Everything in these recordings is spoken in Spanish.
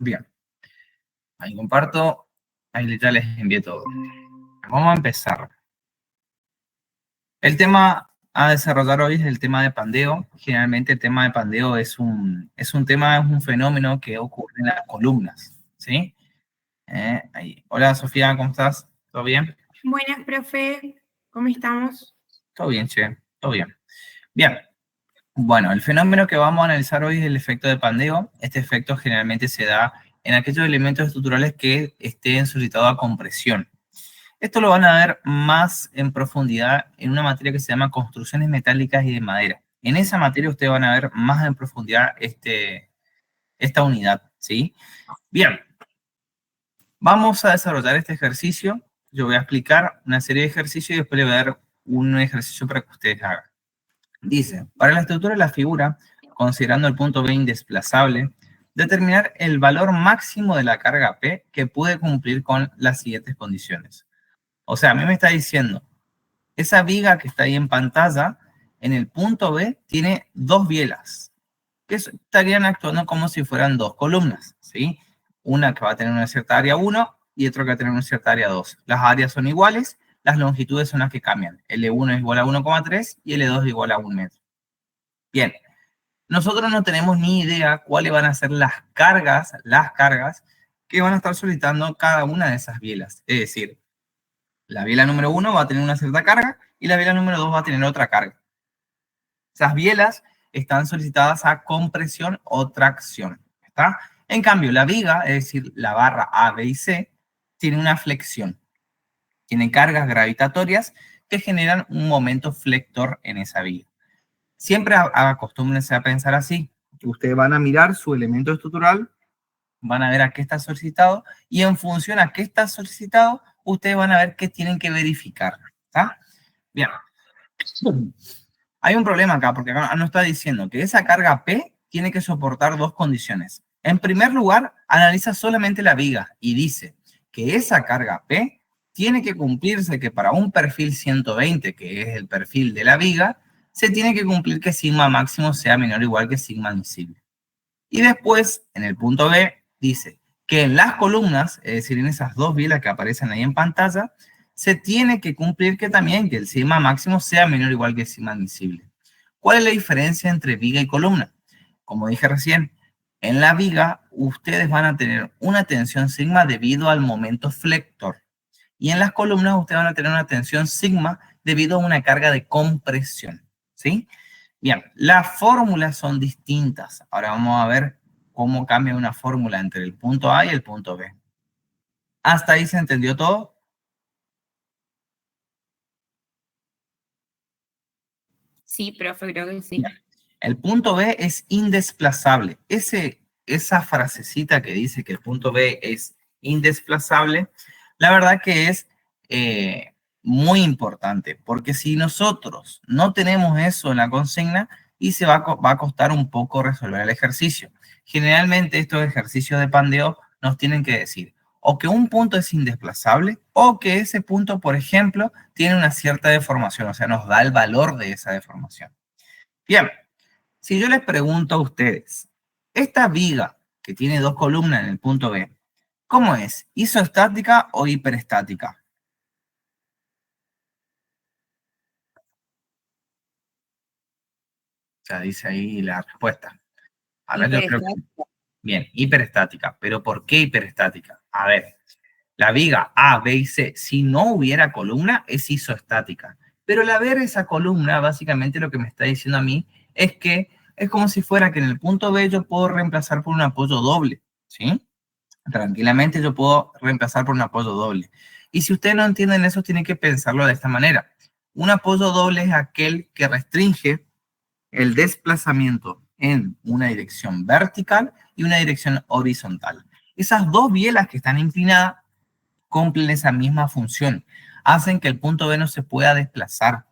Bien, ahí comparto, ahí ya les envié todo. Vamos a empezar. El tema a desarrollar hoy es el tema de pandeo. Generalmente el tema de pandeo es un fenómeno que ocurre en las columnas, ¿sí? Ahí. Hola Sofía, ¿cómo estás? ¿Todo bien? Buenas, profe. ¿Cómo estamos? Todo bien, che, todo bien. Bien, bueno, el fenómeno que vamos a analizar hoy es el efecto de pandeo. Este efecto generalmente se da en aquellos elementos estructurales que estén solicitados a compresión. Esto lo van a ver más en profundidad en una materia que se llama construcciones metálicas y de madera. En esa materia ustedes van a ver más en profundidad esta unidad, ¿sí? Bien, vamos a desarrollar este ejercicio. Yo voy a explicar una serie de ejercicios y después le voy a dar un ejercicio para que ustedes hagan. Dice, para la estructura de la figura, considerando el punto B indesplazable, determinar el valor máximo de la carga P que puede cumplir con las siguientes condiciones. O sea, a mí me está diciendo, esa viga que está ahí en pantalla, en el punto B, tiene dos bielas, que estarían actuando como si fueran dos columnas, ¿sí? Una que va a tener una cierta área 1 y otra que va a tener una cierta área 2. Las áreas son iguales, las longitudes son las que cambian. L1 es igual a 1,3 y L2 es igual a 1 metro. Bien, nosotros no tenemos ni idea cuáles van a ser las cargas que van a estar solicitando cada una de esas bielas. Es decir, la biela número 1 va a tener una cierta carga y la biela número 2 va a tener otra carga. Esas bielas están solicitadas a compresión o tracción, ¿está? En cambio, la viga, es decir, la barra A, B y C, tiene una flexión. Tiene cargas gravitatorias que generan un momento flector en esa viga. Siempre acostúmbrense a pensar así. Ustedes van a mirar su elemento estructural, van a ver a qué está solicitado y en función a qué está solicitado, ustedes van a ver qué tienen que verificar. ¿Está? Bien. Hay un problema acá, porque acá nos está diciendo que esa carga P tiene que soportar dos condiciones. En primer lugar, analiza solamente la viga y dice que esa carga P tiene que cumplirse que para un perfil 120, que es el perfil de la viga, se tiene que cumplir que sigma máximo sea menor o igual que sigma admisible. Y después, en el punto B, dice que en las columnas, es decir, en esas dos bielas que aparecen ahí en pantalla, se tiene que cumplir que también que el sigma máximo sea menor o igual que el sigma admisible. ¿Cuál es la diferencia entre viga y columna? Como dije recién, en la viga ustedes van a tener una tensión sigma debido al momento flector. Y en las columnas ustedes van a tener una tensión sigma debido a una carga de compresión. ¿Sí? Bien, las fórmulas son distintas. Ahora vamos a ver cómo cambia una fórmula entre el punto A y el punto B. ¿Hasta ahí se entendió todo? Sí, profe, creo que sí. Bien. El punto B es indesplazable. Esa frasecita que dice que el punto B es indesplazable, la verdad que es muy importante, porque si nosotros no tenemos eso en la consigna, y se va a costar un poco resolver el ejercicio. Generalmente estos ejercicios de pandeo nos tienen que decir o que un punto es indesplazable o que ese punto, por ejemplo, tiene una cierta deformación, o sea, nos da el valor de esa deformación. Bien, si yo les pregunto a ustedes, esta viga que tiene dos columnas en el punto B, ¿cómo es? ¿Isoestática o hiperestática? O sea, dice ahí la respuesta. A ver, yo creo que... Hiperestática. Bien, hiperestática. ¿Pero por qué hiperestática? A ver, la viga A, B y C, si no hubiera columna, es isoestática. Pero al haber esa columna, básicamente lo que me está diciendo a mí es que es como si fuera que en el punto B yo puedo reemplazar por un apoyo doble, ¿sí? Tranquilamente yo puedo reemplazar por un apoyo doble. Y si ustedes no entienden eso, tienen que pensarlo de esta manera. Un apoyo doble es aquel que restringe el desplazamiento en una dirección vertical y una dirección horizontal. Esas dos bielas que están inclinadas cumplen esa misma función, hacen que el punto B no se pueda desplazar.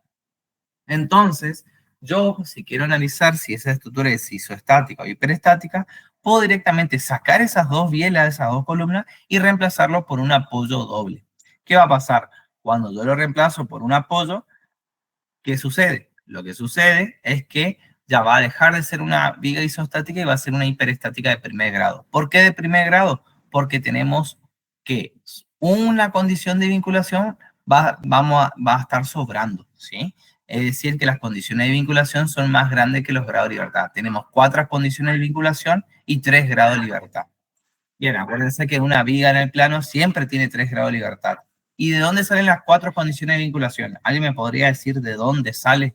Entonces, yo, si quiero analizar si esa estructura es isoestática o hiperestática, puedo directamente sacar esas dos bielas, esas dos columnas, y reemplazarlo por un apoyo doble. ¿Qué va a pasar? Cuando yo lo reemplazo por un apoyo, ¿qué sucede? Lo que sucede es que ya va a dejar de ser una viga isostática y va a ser una hiperestática de primer grado. ¿Por qué de primer grado? Porque tenemos que una condición de vinculación va a estar sobrando, ¿sí? Es decir, que las condiciones de vinculación son más grandes que los grados de libertad. Tenemos 4 condiciones de vinculación y 3 grados de libertad. Bien, acuérdense que una viga en el plano siempre tiene 3 grados de libertad. ¿Y de dónde salen las 4 condiciones de vinculación? ¿Alguien me podría decir de dónde salen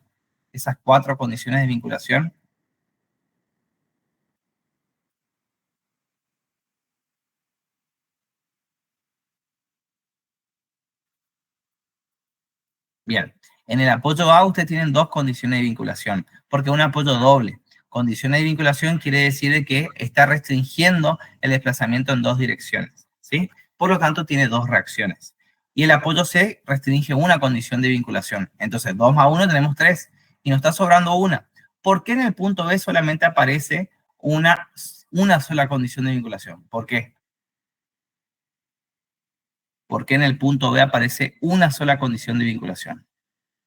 esas 4 condiciones de vinculación? Bien, en el apoyo A ustedes tienen 2 condiciones de vinculación, porque un apoyo doble. Condiciones de vinculación quiere decir que está restringiendo el desplazamiento en 2 direcciones, ¿sí? Por lo tanto, tiene 2 reacciones. Y el apoyo C restringe una condición de vinculación. Entonces, 2 más 1 tenemos 3 y nos está sobrando una. ¿Por qué en el punto B solamente aparece una sola condición de vinculación? ¿Por qué? ¿Por qué en el punto B aparece una sola condición de vinculación?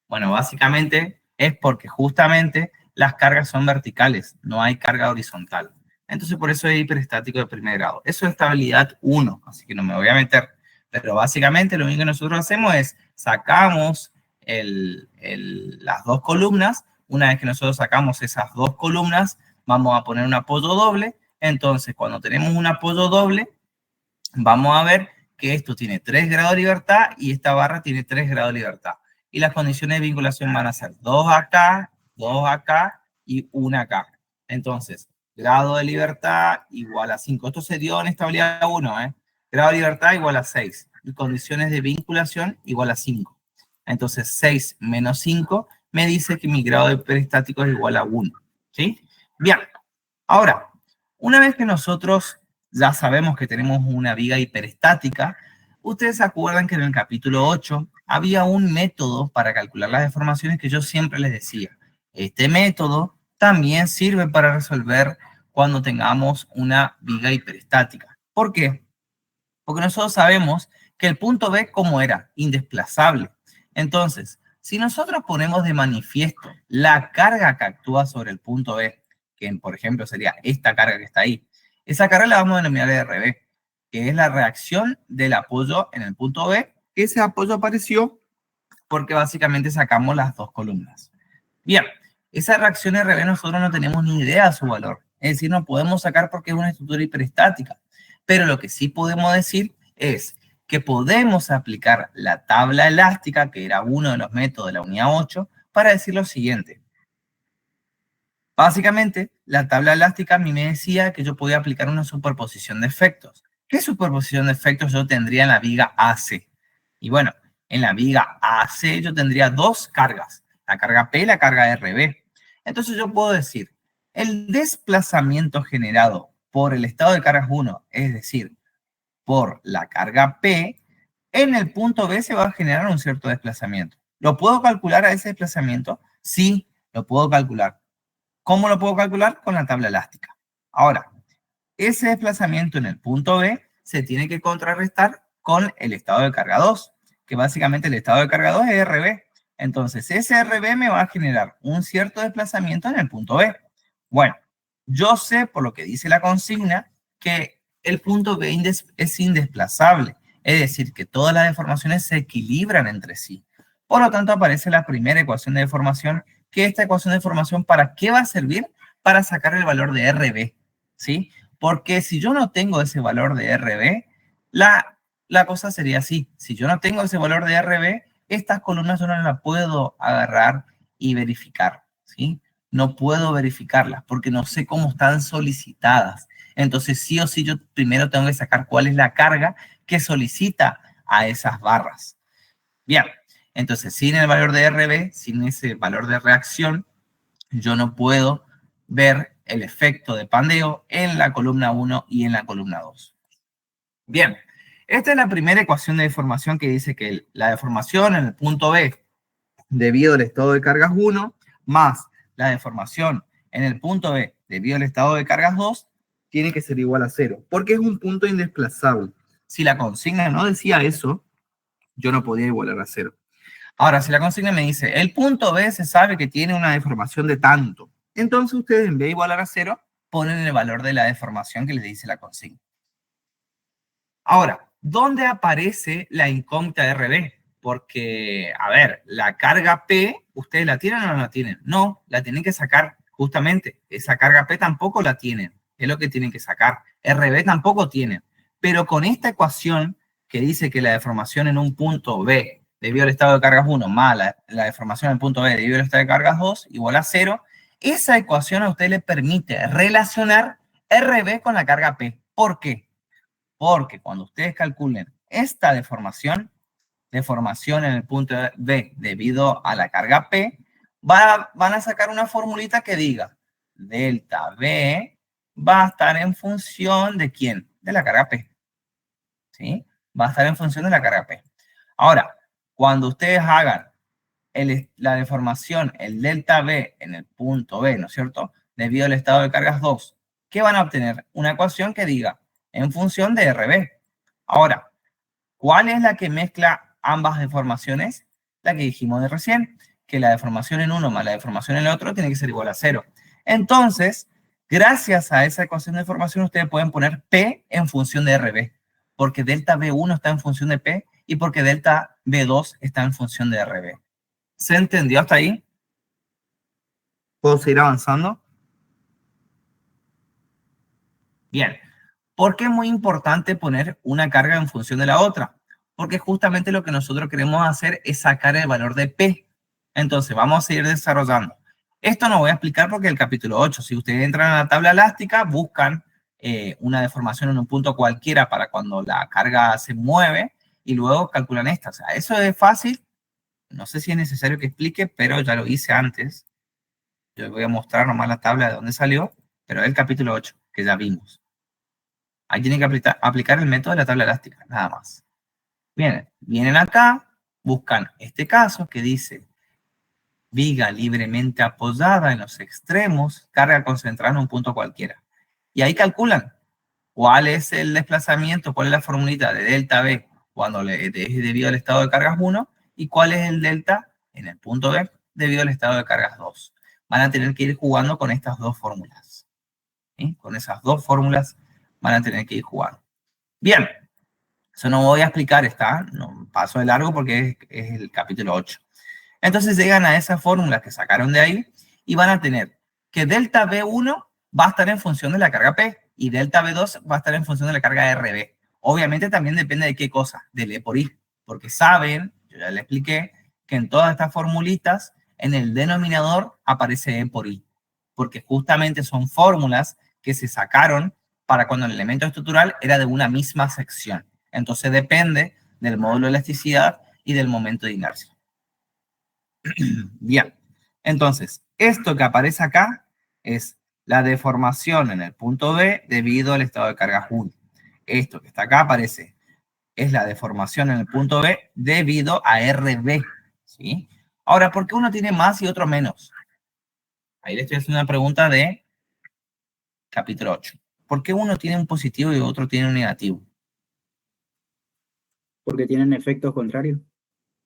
Bueno, básicamente es porque justamente las cargas son verticales, no hay carga horizontal. Entonces, por eso es hiperestático de primer grado. Eso es estabilidad 1, así que no me voy a meter. Pero básicamente lo único que nosotros hacemos es sacamos las 2 columnas. Una vez que nosotros sacamos esas 2 columnas, vamos a poner un apoyo doble. Entonces, cuando tenemos un apoyo doble, vamos a ver que esto tiene 3 grados de libertad y esta barra tiene 3 grados de libertad. Y las condiciones de vinculación van a ser 2 acá y 1 acá. Entonces, grado de libertad igual a 5. Esto se dio en estabilidad 1, ¿eh? Grado de libertad igual a 6. Y condiciones de vinculación igual a 5. Entonces, 6 menos 5 me dice que mi grado de peristático es igual a 1. ¿Sí? Bien. Ahora, una vez que nosotros ya sabemos que tenemos una viga hiperestática, ustedes se acuerdan que en el capítulo 8 había un método para calcular las deformaciones que yo siempre les decía. Este método también sirve para resolver cuando tengamos una viga hiperestática. ¿Por qué? Porque nosotros sabemos que el punto B, ¿cómo era? Indesplazable. Entonces, si nosotros ponemos de manifiesto la carga que actúa sobre el punto B, que por ejemplo sería esta carga que está ahí, esa carga la vamos a denominar RB, que es la reacción del apoyo en el punto B. Ese apoyo apareció porque básicamente sacamos las 2 columnas. Bien, esa reacción RB nosotros no tenemos ni idea de su valor. Es decir, no podemos sacar porque es una estructura hiperestática. Pero lo que sí podemos decir es que podemos aplicar la tabla elástica, que era uno de los métodos de la unidad 8, para decir lo siguiente. Básicamente, la tabla elástica a mí me decía que yo podía aplicar una superposición de efectos. ¿Qué superposición de efectos yo tendría en la viga AC? Y bueno, en la viga AC yo tendría 2 cargas, la carga P y la carga RB. Entonces yo puedo decir, el desplazamiento generado por el estado de cargas 1, es decir, por la carga P, en el punto B se va a generar un cierto desplazamiento. ¿Lo puedo calcular a ese desplazamiento? Sí, lo puedo calcular. ¿Cómo lo puedo calcular? Con la tabla elástica. Ahora, ese desplazamiento en el punto B se tiene que contrarrestar con el estado de carga 2, que básicamente el estado de carga 2 es RB. Entonces, ese RB me va a generar un cierto desplazamiento en el punto B. Bueno, yo sé, por lo que dice la consigna, que el punto B es indesplazable. Es decir, que todas las deformaciones se equilibran entre sí. Por lo tanto, aparece la primera ecuación de deformación, que esta ecuación de deformación, ¿para qué va a servir? Para sacar el valor de RB, ¿sí? Porque si yo no tengo ese valor de RB, la cosa sería así. Si yo no tengo ese valor de RB, estas columnas yo no las puedo agarrar y verificar, ¿sí? No puedo verificarlas porque no sé cómo están solicitadas. Entonces, sí o sí, yo primero tengo que sacar cuál es la carga que solicita a esas barras. Bien, entonces, sin el valor de RB, sin ese valor de reacción, yo no puedo ver el efecto de pandeo en la columna 1 y en la columna 2. Bien, esta es la primera ecuación de deformación que dice que la deformación en el punto B debido al estado de cargas 1 más la deformación en el punto B debido al estado de cargas 2 tiene que ser igual a 0, porque es un punto indesplazable. Si la consigna no decía eso, yo no podía igualar a 0. Ahora, si la consigna me dice, el punto B se sabe que tiene una deformación de tanto, Entonces ustedes en vez de igualar a 0, ponen el valor de la deformación que les dice la consigna. Ahora, ¿dónde aparece la incógnita RB? Porque, a ver, la carga P, ¿ustedes la tienen o no la tienen? No, la tienen que sacar justamente. Esa carga P tampoco la tienen. Es lo que tienen que sacar. RB tampoco tienen. Pero con esta ecuación que dice que la deformación en un punto B debido al estado de cargas 1 más la deformación en el punto B debido al estado de cargas 2 igual a 0, esa ecuación a usted le permite relacionar RB con la carga P. ¿Por qué? Porque cuando ustedes calculen esta deformación en el punto B debido a la carga P, van a sacar una formulita que diga delta B va a estar en función de ¿quién? De la carga P. ¿Sí? Va a estar en función de la carga P. Ahora, cuando ustedes hagan la deformación, el delta B en el punto B, ¿no es cierto? Debido al estado de cargas 2, ¿qué van a obtener? Una ecuación que diga en función de RB. Ahora, ¿cuál es la que mezcla ambas deformaciones? La que dijimos de recién, que la deformación en uno más la deformación en el otro tiene que ser igual a 0. Entonces, gracias a esa ecuación de deformación, ustedes pueden poner P en función de RB, porque delta B1 está en función de P y porque delta B2 está en función de RB. ¿Se entendió hasta ahí? ¿Puedo seguir avanzando? Bien. ¿Por qué es muy importante poner una carga en función de la otra? Porque justamente lo que nosotros queremos hacer es sacar el valor de P. Entonces, vamos a seguir desarrollando. Esto no voy a explicar porque es el capítulo 8. Si ustedes entran a la tabla elástica, buscan una deformación en un punto cualquiera para cuando la carga se mueve y luego calculan esta. O sea, eso es fácil. No sé si es necesario que explique, pero ya lo hice antes. Yo voy a mostrar nomás la tabla de dónde salió, pero es el capítulo 8, que ya vimos. Ahí tienen que aplicar el método de la tabla elástica, nada más. Vienen acá, buscan este caso que dice viga libremente apoyada en los extremos, carga concentrada en un punto cualquiera. Y ahí calculan cuál es el desplazamiento, cuál es la formulita de delta B cuando es debido al estado de cargas 1 y cuál es el delta en el punto B debido al estado de cargas 2. Van a tener que ir jugando con estas dos fórmulas. ¿Sí? Con esas dos fórmulas van a tener que ir jugando. Bien, eso no voy a explicar, no, paso de largo porque es el capítulo 8. Entonces llegan a esa fórmula que sacaron de ahí y van a tener que delta B1 va a estar en función de la carga P y delta B2 va a estar en función de la carga RB. Obviamente también depende de qué cosa, del E por I, porque saben, yo ya les expliqué, que en todas estas formulitas, en el denominador aparece E por I, porque justamente son fórmulas que se sacaron para cuando el elemento estructural era de una misma sección. Entonces depende del módulo de elasticidad y del momento de inercia. Bien, entonces, esto que aparece acá es la deformación en el punto B debido al estado de cargas 1. Esto que está acá aparece, es la deformación en el punto B debido a RB, ¿sí? Ahora, ¿por qué uno tiene más y otro menos? Ahí le estoy haciendo una pregunta de capítulo 8. ¿Por qué uno tiene un positivo y otro tiene un negativo? Porque tienen efectos contrarios.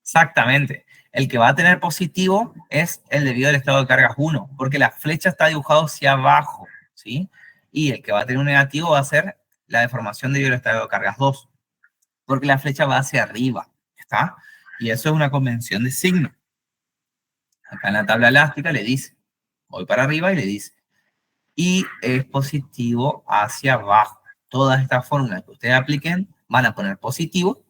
Exactamente. El que va a tener positivo es el debido al estado de cargas 1, porque la flecha está dibujada hacia abajo, ¿sí? Y el que va a tener un negativo va a ser la deformación debido al estado de cargas 2, porque la flecha va hacia arriba, ¿está? Y eso es una convención de signo. Acá en la tabla elástica le dice, voy para arriba y le dice, y es positivo hacia abajo. Todas estas fórmulas que ustedes apliquen van a poner positivo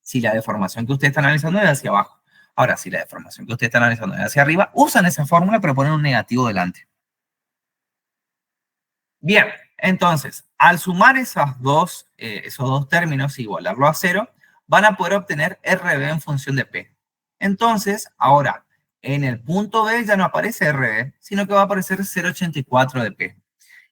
si la deformación que usted está analizando es hacia abajo. Ahora, si la deformación que usted está analizando es hacia arriba, usan esa fórmula pero ponen un negativo delante. Bien, entonces, al sumar esos dos términos y igualarlo a 0, van a poder obtener RB en función de P. Entonces, ahora, en el punto B ya no aparece RB, sino que va a aparecer 0,84 de P.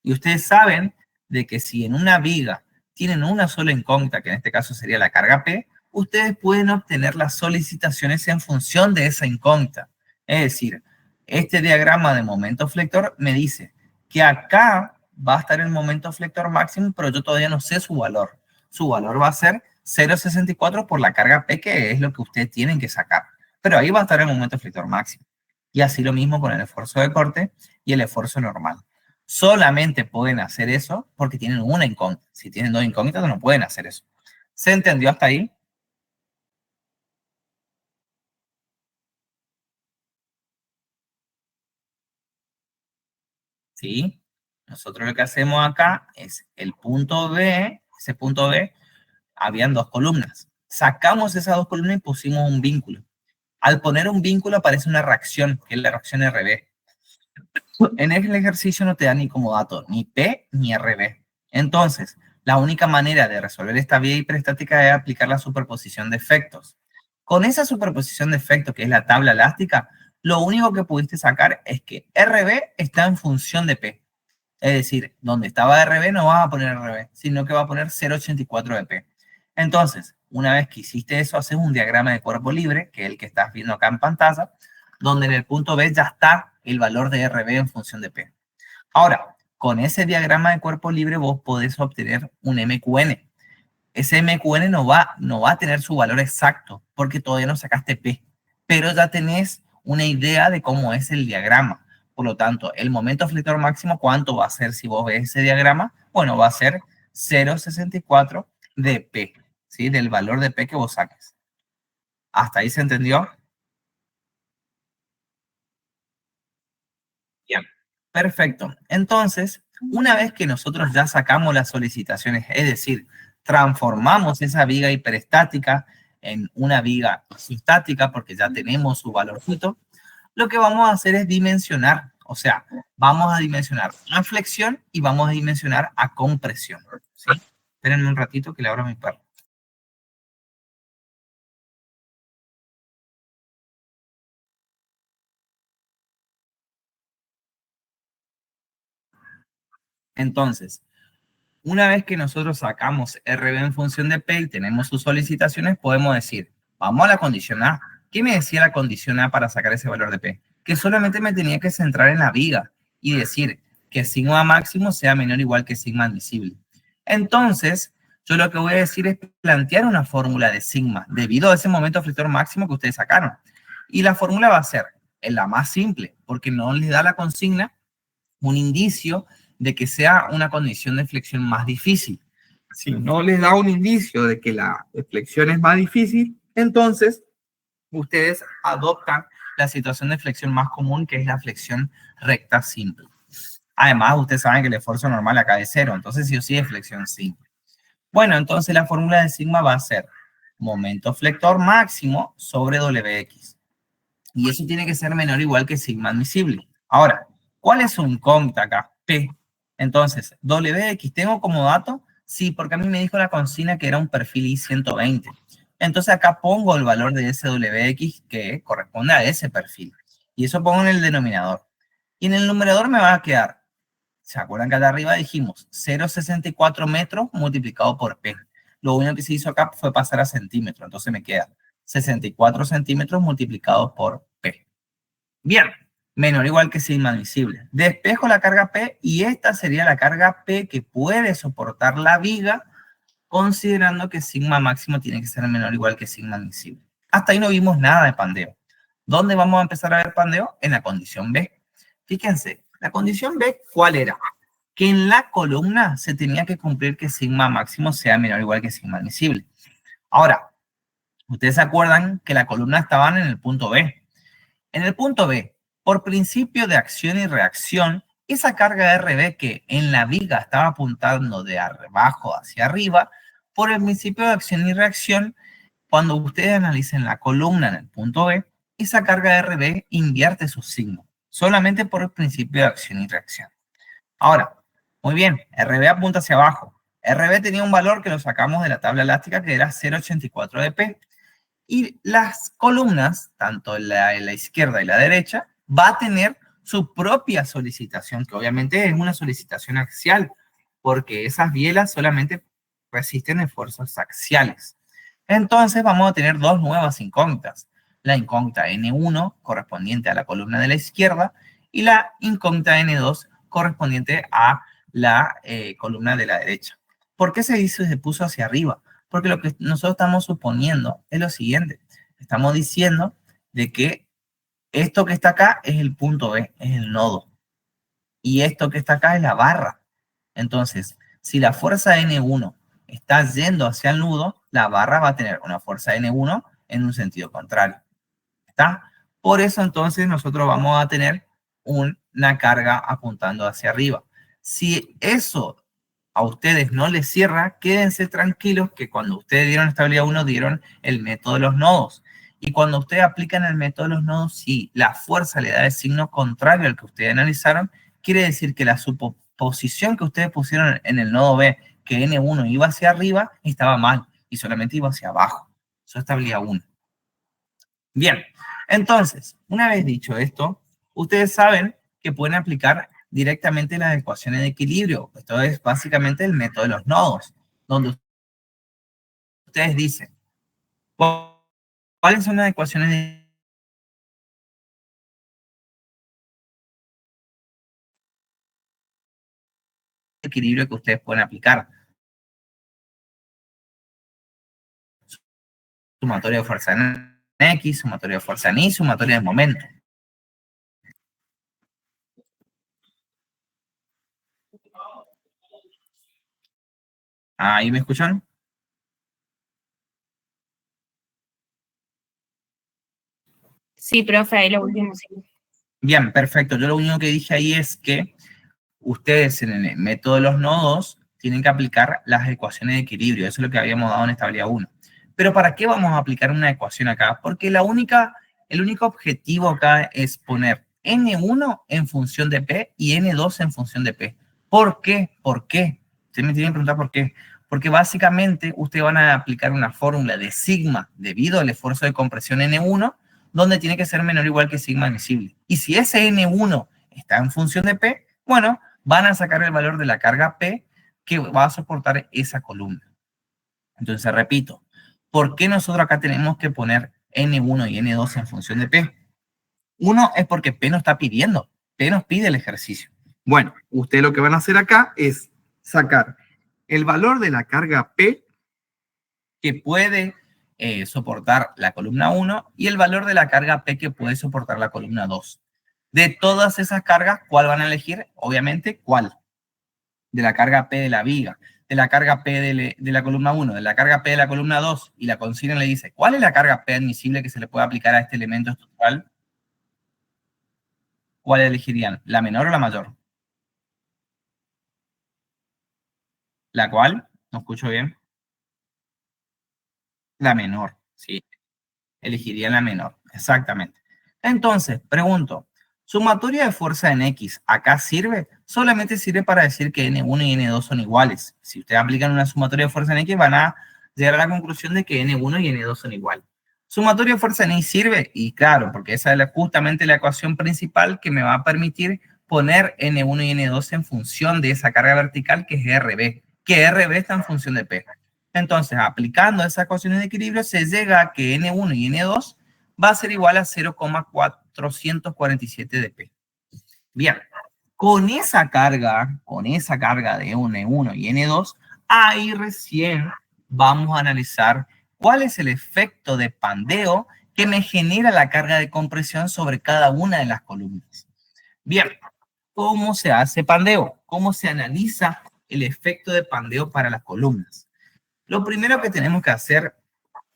Y ustedes saben de que si en una viga tienen una sola incógnita, que en este caso sería la carga P, ustedes pueden obtener las solicitaciones en función de esa incógnita. Es decir, este diagrama de momento flector me dice que acá va a estar el momento flector máximo, pero yo todavía no sé su valor. Su valor va a ser 0,64 por la carga P, que es lo que ustedes tienen que sacar. Pero ahí va a estar el momento flector máximo. Y así lo mismo con el esfuerzo de corte y el esfuerzo normal. Solamente pueden hacer eso porque tienen una incógnita. Si tienen dos incógnitas, no pueden hacer eso. ¿Se entendió hasta ahí? ¿Sí? Nosotros lo que hacemos acá es el punto B, ese punto B, habían dos columnas. Sacamos esas dos columnas y pusimos un vínculo. Al poner un vínculo aparece una reacción, que es la reacción RB. En el ejercicio no te da ni como dato ni P ni RB. Entonces, la única manera de resolver esta vía hiperestática es aplicar la superposición de efectos. Con esa superposición de efectos, que es la tabla elástica, lo único que pudiste sacar es que RB está en función de P. Es decir, donde estaba RB no vas a poner RB, sino que va a poner 0,84 de P. Entonces, una vez que hiciste eso, haces un diagrama de cuerpo libre, que es el que estás viendo acá en pantalla, donde en el punto B ya está el valor de RB en función de P. Ahora, con ese diagrama de cuerpo libre vos podés obtener un MQN. Ese MQN no va a tener su valor exacto, porque todavía no sacaste P, pero ya tenés una idea de cómo es el diagrama. Por lo tanto, el momento flector máximo, ¿cuánto va a ser si vos ves ese diagrama? Bueno, va a ser 0,64 de P, ¿sí? Del valor de P que vos saques. ¿Hasta ahí se entendió? Bien, perfecto. Entonces, una vez que nosotros ya sacamos las solicitaciones, es decir, transformamos esa viga hiperestática en una viga isostática porque ya tenemos su valorcito, lo que vamos a hacer es dimensionar. O sea, vamos a dimensionar a flexión y vamos a dimensionar a compresión. ¿Sí? Espérenme un ratito que le abro a mi perro. Entonces, una vez que nosotros sacamos RB en función de P y tenemos sus solicitaciones, podemos decir, vamos a la condición A. ¿Qué me decía la condición A para sacar ese valor de P? Que solamente me tenía que centrar en la viga y decir que sigma máximo sea menor o igual que sigma admisible. Entonces, yo lo que voy a decir es plantear una fórmula de sigma debido a ese momento flector máximo que ustedes sacaron. Y la fórmula va a ser la más simple, porque no les da la consigna un indicio de que sea una condición de flexión más difícil. Si no les da un indicio de que la flexión es más difícil, entonces ustedes adoptan la situación de flexión más común, que es la flexión recta simple. Además, ustedes saben que el esfuerzo normal acá es cero, entonces sí o sí es flexión simple. Bueno, entonces la fórmula de sigma va a ser momento flector máximo sobre Wx. Y eso tiene que ser menor o igual que sigma admisible. Ahora, ¿cuál es su incógnita acá? P. Entonces, Wx, ¿tengo como dato? Sí, porque a mí me dijo la consigna que era un perfil I-120. Entonces acá pongo el valor de ese Wx que corresponde a ese perfil. Y eso pongo en el denominador. Y en el numerador me va a quedar, ¿se acuerdan que acá arriba dijimos 0,64 metros multiplicado por P? Lo único que se hizo acá fue pasar a centímetros. Entonces me queda 64 centímetros multiplicados por P. Bien, menor o igual que sigma admisible. Despejo la carga P y esta sería la carga P que puede soportar la viga, considerando que sigma máximo tiene que ser menor o igual que sigma admisible. Hasta ahí no vimos nada de pandeo. ¿Dónde vamos a empezar a ver pandeo? En la condición B. Fíjense, la condición B, ¿cuál era? Que en la columna se tenía que cumplir que sigma máximo sea menor o igual que sigma admisible. Ahora, ustedes se acuerdan que la columna estaban en el punto B. En el punto B, por principio de acción y reacción, esa carga RB que en la viga estaba apuntando de abajo hacia arriba, por el principio de acción y reacción, cuando ustedes analicen la columna en el punto B, esa carga RB invierte su signo, solamente por el principio de acción y reacción. Ahora, muy bien, RB apunta hacia abajo. RB tenía un valor que lo sacamos de la tabla elástica que era 0,84 de P. Y las columnas, tanto la izquierda y la derecha, va a tener su propia solicitación, que obviamente es una solicitación axial, porque esas bielas solamente resisten esfuerzos axiales. Entonces vamos a tener dos nuevas incógnitas. La incógnita N1, correspondiente a la columna de la izquierda, y la incógnita N2, correspondiente a la columna de la derecha. ¿Por qué se puso hacia arriba? Porque lo que nosotros estamos suponiendo es lo siguiente. Estamos diciendo de que Esto que está acá es el punto B, es el nodo. Y esto que está acá es la barra. Entonces, si la fuerza N1 está yendo hacia el nudo, la barra va a tener una fuerza N1 en un sentido contrario. ¿Está? Por eso entonces nosotros vamos a tener una carga apuntando hacia arriba. Si eso a ustedes no les cierra, quédense tranquilos que cuando ustedes dieron estabilidad 1, dieron el método de los nodos. Y cuando ustedes aplican el método de los nodos, si la fuerza le da el signo contrario al que ustedes analizaron, quiere decir que la suposición que ustedes pusieron en el nodo B, que N1 iba hacia arriba, estaba mal y solamente iba hacia abajo. Eso es estabilidad 1. Bien, entonces, una vez dicho esto, ustedes saben que pueden aplicar directamente las ecuaciones de equilibrio. Esto es básicamente el método de los nodos, donde ustedes dicen, ¿cuáles son las ecuaciones de equilibrio que ustedes pueden aplicar? Sumatoria de fuerza en X, sumatoria de fuerza en Y, sumatoria de momento. ¿Ahí me escuchan? Sí, profe, ahí lo último, sí. Bien, perfecto. Yo lo único que dije ahí es que ustedes en el método de los nodos tienen que aplicar las ecuaciones de equilibrio. Eso es lo que habíamos dado en estabilidad 1. Pero ¿para qué vamos a aplicar una ecuación acá? Porque el único objetivo acá es poner N1 en función de P y N2 en función de P. ¿Por qué? ¿Por qué? Ustedes me tienen que preguntar por qué. Porque básicamente ustedes van a aplicar una fórmula de sigma debido al esfuerzo de compresión N1, donde tiene que ser menor o igual que sigma admisible. Y si ese N1 está en función de P, bueno, van a sacar el valor de la carga P que va a soportar esa columna. Entonces, repito, ¿por qué nosotros acá tenemos que poner N1 y N2 en función de P? Uno es porque P nos está pidiendo, P nos pide el ejercicio. Bueno, ustedes lo que van a hacer acá es sacar el valor de la carga P que puede soportar la columna 1 y el valor de la carga P que puede soportar la columna 2. De todas esas cargas, ¿cuál van a elegir? Obviamente, ¿cuál? De la carga P de la viga, de la carga P de la columna 1, de la carga P de la columna 2, y la consigna le dice, ¿cuál es la carga P admisible que se le puede aplicar a este elemento estructural? ¿Cuál elegirían? ¿La menor o la mayor? ¿La cual? ¿No escucho bien? La menor, sí. Elegirían la menor, exactamente. Entonces, pregunto, ¿sumatoria de fuerza en X acá sirve? Solamente sirve para decir que N1 y N2 son iguales. Si ustedes aplican una sumatoria de fuerza en X, van a llegar a la conclusión de que N1 y N2 son iguales. ¿Sumatoria de fuerza en Y sirve? Y claro, porque esa es justamente la ecuación principal que me va a permitir poner N1 y N2 en función de esa carga vertical que es RB, que RB está en función de P. Entonces, aplicando esas ecuaciones de equilibrio, se llega a que N1 y N2 va a ser igual a 0,447 de P. Bien, con esa carga de N1 y N2, ahí recién vamos a analizar cuál es el efecto de pandeo que me genera la carga de compresión sobre cada una de las columnas. Bien, ¿cómo se hace pandeo? ¿Cómo se analiza el efecto de pandeo para las columnas? Lo primero que tenemos que hacer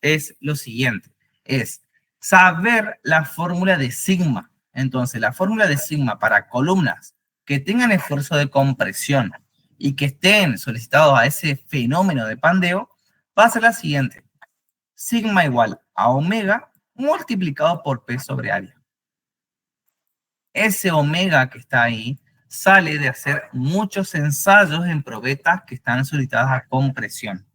es lo siguiente, es saber la fórmula de sigma. Entonces, la fórmula de sigma para columnas que tengan esfuerzo de compresión y que estén solicitados a ese fenómeno de pandeo, va a ser la siguiente. Sigma igual a omega multiplicado por P sobre área. Ese omega que está ahí sale de hacer muchos ensayos en probetas que están solicitadas a compresión.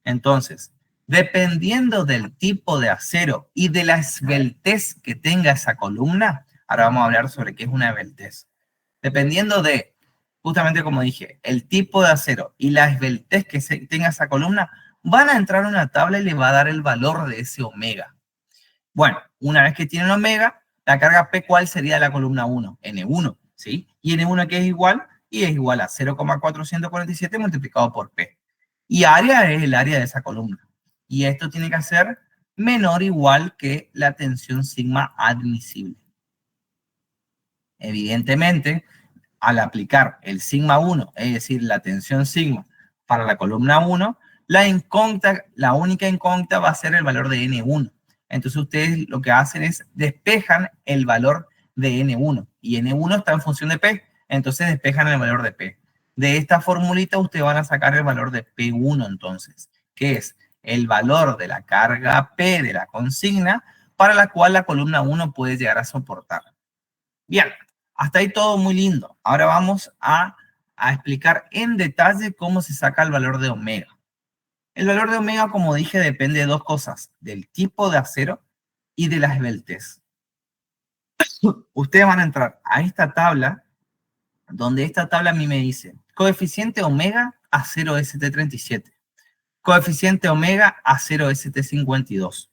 Entonces, dependiendo del tipo de acero y de la esbeltez que tenga esa columna, ahora vamos a hablar sobre qué es una esbeltez. Dependiendo de, justamente como dije, el tipo de acero y la esbeltez que tenga esa columna, van a entrar a una tabla y le va a dar el valor de ese omega. Bueno, una vez que tienen omega, la carga P, ¿cuál sería la columna 1? N1, ¿sí? Y N1 que es igual, y es igual a 0,447 multiplicado por P. Y área es el área de esa columna. Y esto tiene que ser menor o igual que la tensión sigma admisible. Evidentemente, al aplicar el sigma 1, es decir, la tensión sigma para la columna 1, la única incógnita va a ser el valor de N1. Entonces ustedes lo que hacen es despejan el valor de N1 y N1 está en función de P, entonces despejan el valor de P. De esta formulita ustedes van a sacar el valor de P1 entonces, que es el valor de la carga P de la consigna para la cual la columna 1 puede llegar a soportar. Bien, hasta ahí todo muy lindo. Ahora vamos a explicar en detalle cómo se saca el valor de omega. El valor de omega, como dije, depende de dos cosas, del tipo de acero y de la esbeltez. Ustedes van a entrar a esta tabla, donde esta tabla a mí me dice coeficiente omega a 0ST37, coeficiente omega a 0ST52.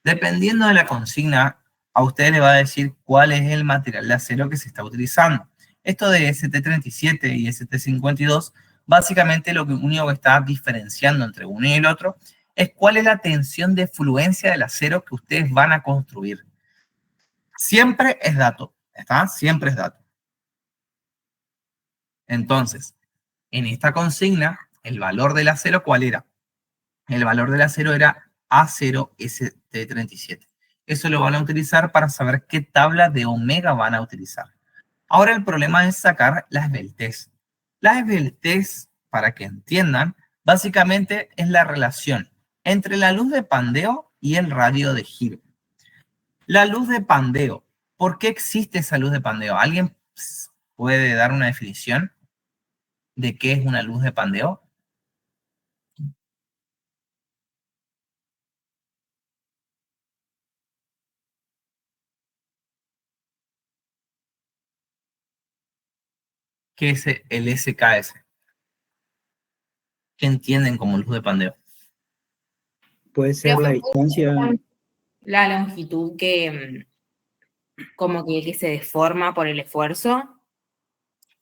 Dependiendo de la consigna, a usted le va a decir cuál es el material de acero que se está utilizando. Esto de ST37 y ST52, básicamente lo único que está diferenciando entre uno y el otro es cuál es la tensión de fluencia del acero que ustedes van a construir. Siempre es dato, ¿está? Siempre es dato. Entonces, en esta consigna, el valor del acero, ¿cuál era? El valor del acero era A0ST37. Eso lo van a utilizar para saber qué tabla de omega van a utilizar. Ahora el problema es sacar la esbeltez. La esbeltez, para que entiendan, básicamente es la relación entre la luz de pandeo y el radio de giro. La luz de pandeo. ¿Por qué existe esa luz de pandeo? ¿Alguien puede dar una definición de qué es una luz de pandeo? ¿Qué es el SKS? ¿Qué entienden como luz de pandeo? Puede ser la distancia, La longitud que como que se deforma por el esfuerzo.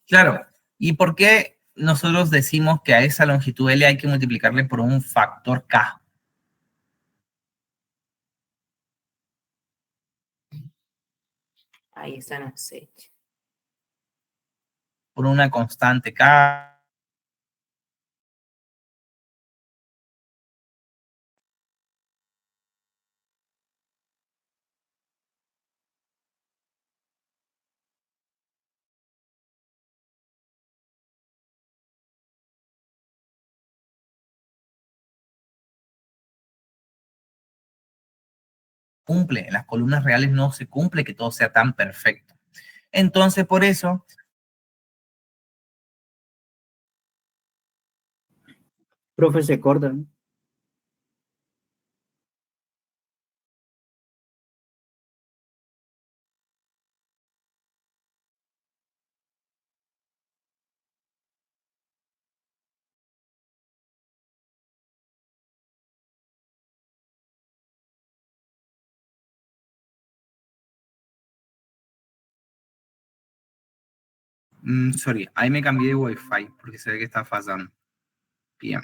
Claro. ¿Y por qué nosotros decimos que a esa longitud L hay que multiplicarle por un factor K? Ahí esa no sé. Por una constante K. Cumple, en las columnas reales no se cumple que todo sea tan perfecto. Entonces, por eso, profe, se cortan. sorry, ahí me cambié de Wi-Fi porque se ve que está fallando. Bien.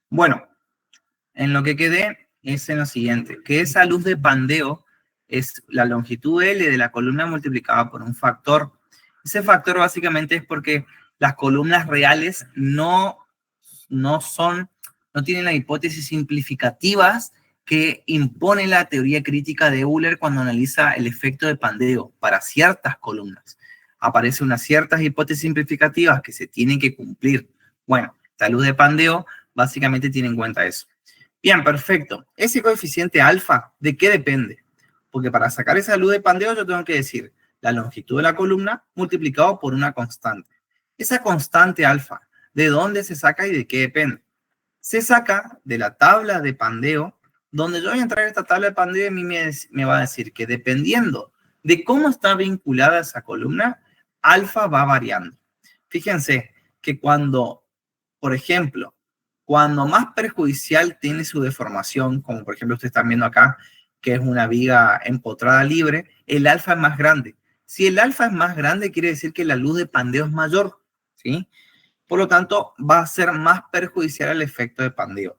Bueno, en lo que quedé es en lo siguiente, que esa luz de pandeo es la longitud L de la columna multiplicada por un factor. Ese factor básicamente es porque las columnas reales no tienen las hipótesis simplificativas que impone la teoría crítica de Euler cuando analiza el efecto de pandeo para ciertas columnas. Aparecen unas ciertas hipótesis simplificativas que se tienen que cumplir. Bueno, esta luz de pandeo básicamente tiene en cuenta eso. Bien, perfecto. Ese coeficiente alfa, ¿de qué depende? Porque para sacar esa luz de pandeo yo tengo que decir la longitud de la columna multiplicado por una constante. Esa constante alfa, ¿de dónde se saca y de qué depende? Se saca de la tabla de pandeo, donde yo voy a entrar a esta tabla de pandeo y a mí me va a decir que dependiendo de cómo está vinculada esa columna, alfa va variando. Fíjense que cuando, por ejemplo, cuando más perjudicial tiene su deformación, como por ejemplo ustedes están viendo acá, que es una viga empotrada libre, el alfa es más grande. Si el alfa es más grande, quiere decir que la luz de pandeo es mayor, ¿sí? Por lo tanto, va a ser más perjudicial el efecto de pandeo.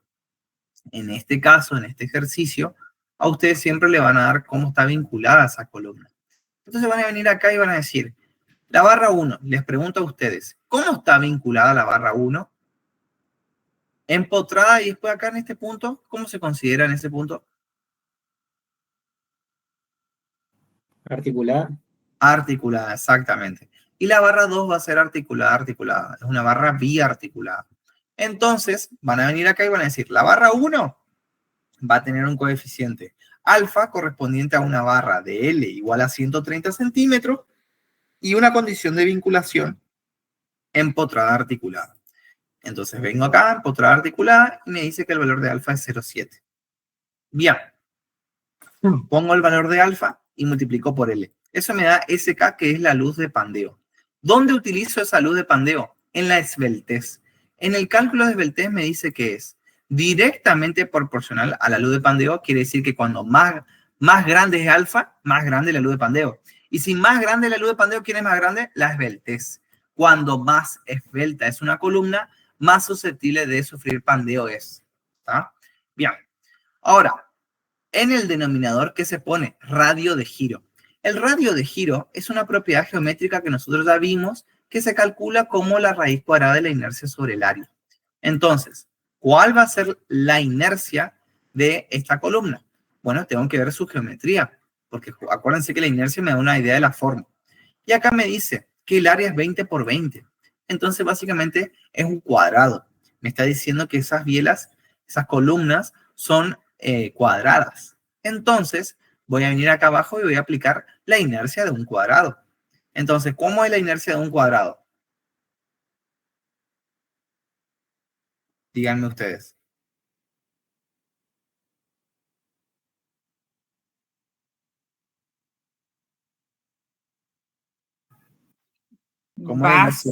En este caso, en este ejercicio, a ustedes siempre le van a dar cómo está vinculada esa columna. Entonces van a venir acá y van a decir, la barra 1, les pregunto a ustedes, ¿cómo está vinculada la barra 1? Empotrada y después acá en este punto, ¿cómo se considera en ese punto? Articulada. Articulada, exactamente. Y la barra 2 va a ser articulada, articulada. Es una barra biarticulada. Entonces, van a venir acá y van a decir, la barra 1 va a tener un coeficiente alfa correspondiente a una barra de L igual a 130 centímetros y una condición de vinculación empotrada articulada. Entonces vengo acá, empotrada articulada, y me dice que el valor de alfa es 0,7. Bien. Pongo el valor de alfa y multiplico por L. Eso me da SK, que es la luz de pandeo. ¿Dónde utilizo esa luz de pandeo? En la esbeltez. En el cálculo de esbeltez me dice que es directamente proporcional a la luz de pandeo. Quiere decir que cuando más grande es alfa, más grande es la luz de pandeo. Y si más grande es la luz de pandeo, ¿quién es más grande? La esbeltez. Cuando más esbelta es una columna, más susceptible de sufrir pandeo es. ¿Está? Bien. Ahora, en el denominador, ¿qué se pone? Radio de giro. El radio de giro es una propiedad geométrica que nosotros ya vimos que se calcula como la raíz cuadrada de la inercia sobre el área. Entonces, ¿cuál va a ser la inercia de esta columna? Bueno, tengo que ver su geometría, porque acuérdense que la inercia me da una idea de la forma. Y acá me dice que el área es 20 por 20. Entonces, básicamente, es un cuadrado. Me está diciendo que esas bielas, esas columnas, son cuadradas. Entonces, voy a venir acá abajo y voy a aplicar la inercia de un cuadrado. Entonces, ¿cómo es la inercia de un cuadrado? Díganme ustedes. ¿Cómo es la inercia?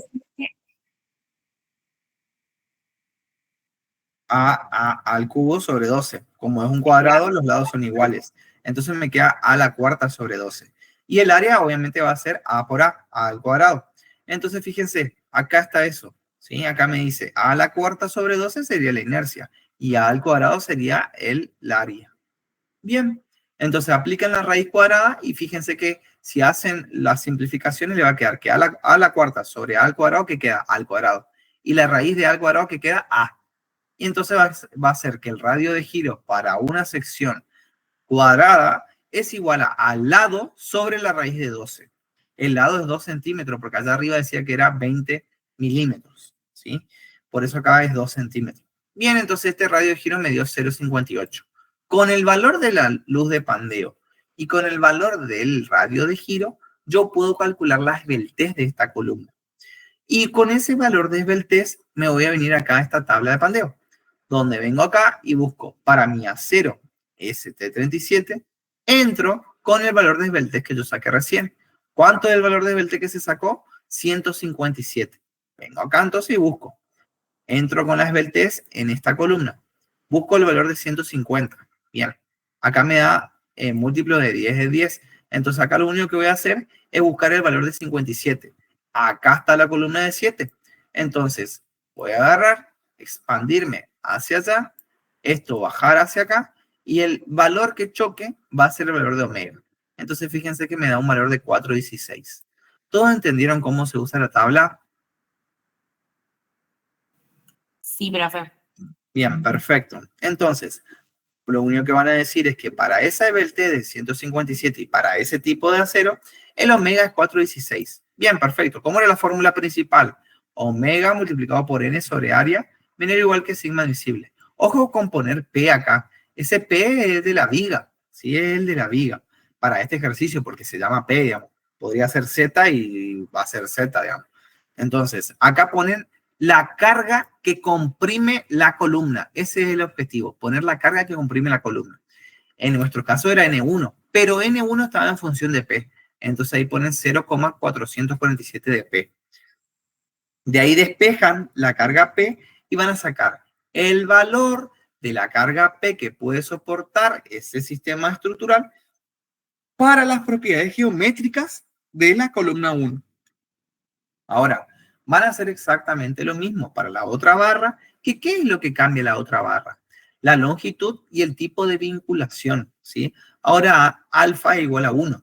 Al cubo sobre 12. Como es un cuadrado, los lados son iguales. Entonces me queda a la cuarta sobre 12. Y el área obviamente va a ser a por a al cuadrado. Entonces fíjense, acá está eso. ¿Sí? Acá me dice a la cuarta sobre 12 sería la inercia. Y a al cuadrado sería el área. Bien. Entonces aplican la raíz cuadrada y fíjense que si hacen las simplificaciones le va a quedar que a la cuarta sobre a al cuadrado que queda al cuadrado. Y la raíz de al cuadrado que queda a. Y entonces va a ser que el radio de giro para una sección cuadrada es igual a al lado sobre la raíz de 12. El lado es 2 centímetros, porque allá arriba decía que era 20 milímetros, ¿sí? Por eso acá es 2 centímetros. Bien, entonces este radio de giro me dio 0,58. Con el valor de la luz de pandeo y con el valor del radio de giro, yo puedo calcular la esbeltez de esta columna. Y con ese valor de esbeltez me voy a venir acá a esta tabla de pandeo, donde vengo acá y busco para mi acero ST37, entro con el valor de esbeltez que yo saqué recién. ¿Cuánto es el valor de esbeltez que se sacó? 157. Vengo acá entonces y busco. Entro con la esbeltez en esta columna. Busco el valor de 150. Bien, acá me da múltiplo de 10 es 10. Entonces acá lo único que voy a hacer es buscar el valor de 57. Acá está la columna de 7. Entonces voy a agarrar, expandirme hacia allá, esto bajar hacia acá, y el valor que choque va a ser el valor de omega. Entonces fíjense que me da un valor de 4,16. ¿Todos entendieron cómo se usa la tabla? Sí, profe. Bien, perfecto. Entonces, lo único que van a decir es que para esa EBLT de 157 y para ese tipo de acero, el omega es 4,16. Bien, perfecto. ¿Cómo era la fórmula principal? Omega multiplicado por n sobre área viene igual que sigma divisible. Ojo con poner P acá. Ese P es de la viga. Sí, es el de la viga. Para este ejercicio, porque se llama P, digamos. Podría ser Z y va a ser Z, digamos. Entonces, acá ponen la carga que comprime la columna. Ese es el objetivo, poner la carga que comprime la columna. En nuestro caso era N1, pero N1 estaba en función de P. Entonces ahí ponen 0,447 de P. De ahí despejan la carga P y van a sacar el valor de la carga P que puede soportar ese sistema estructural para las propiedades geométricas de la columna 1. Ahora, van a hacer exactamente lo mismo para la otra barra. ¿Qué es lo que cambia la otra barra? La longitud y el tipo de vinculación, ¿sí? Ahora, alfa es igual a 1.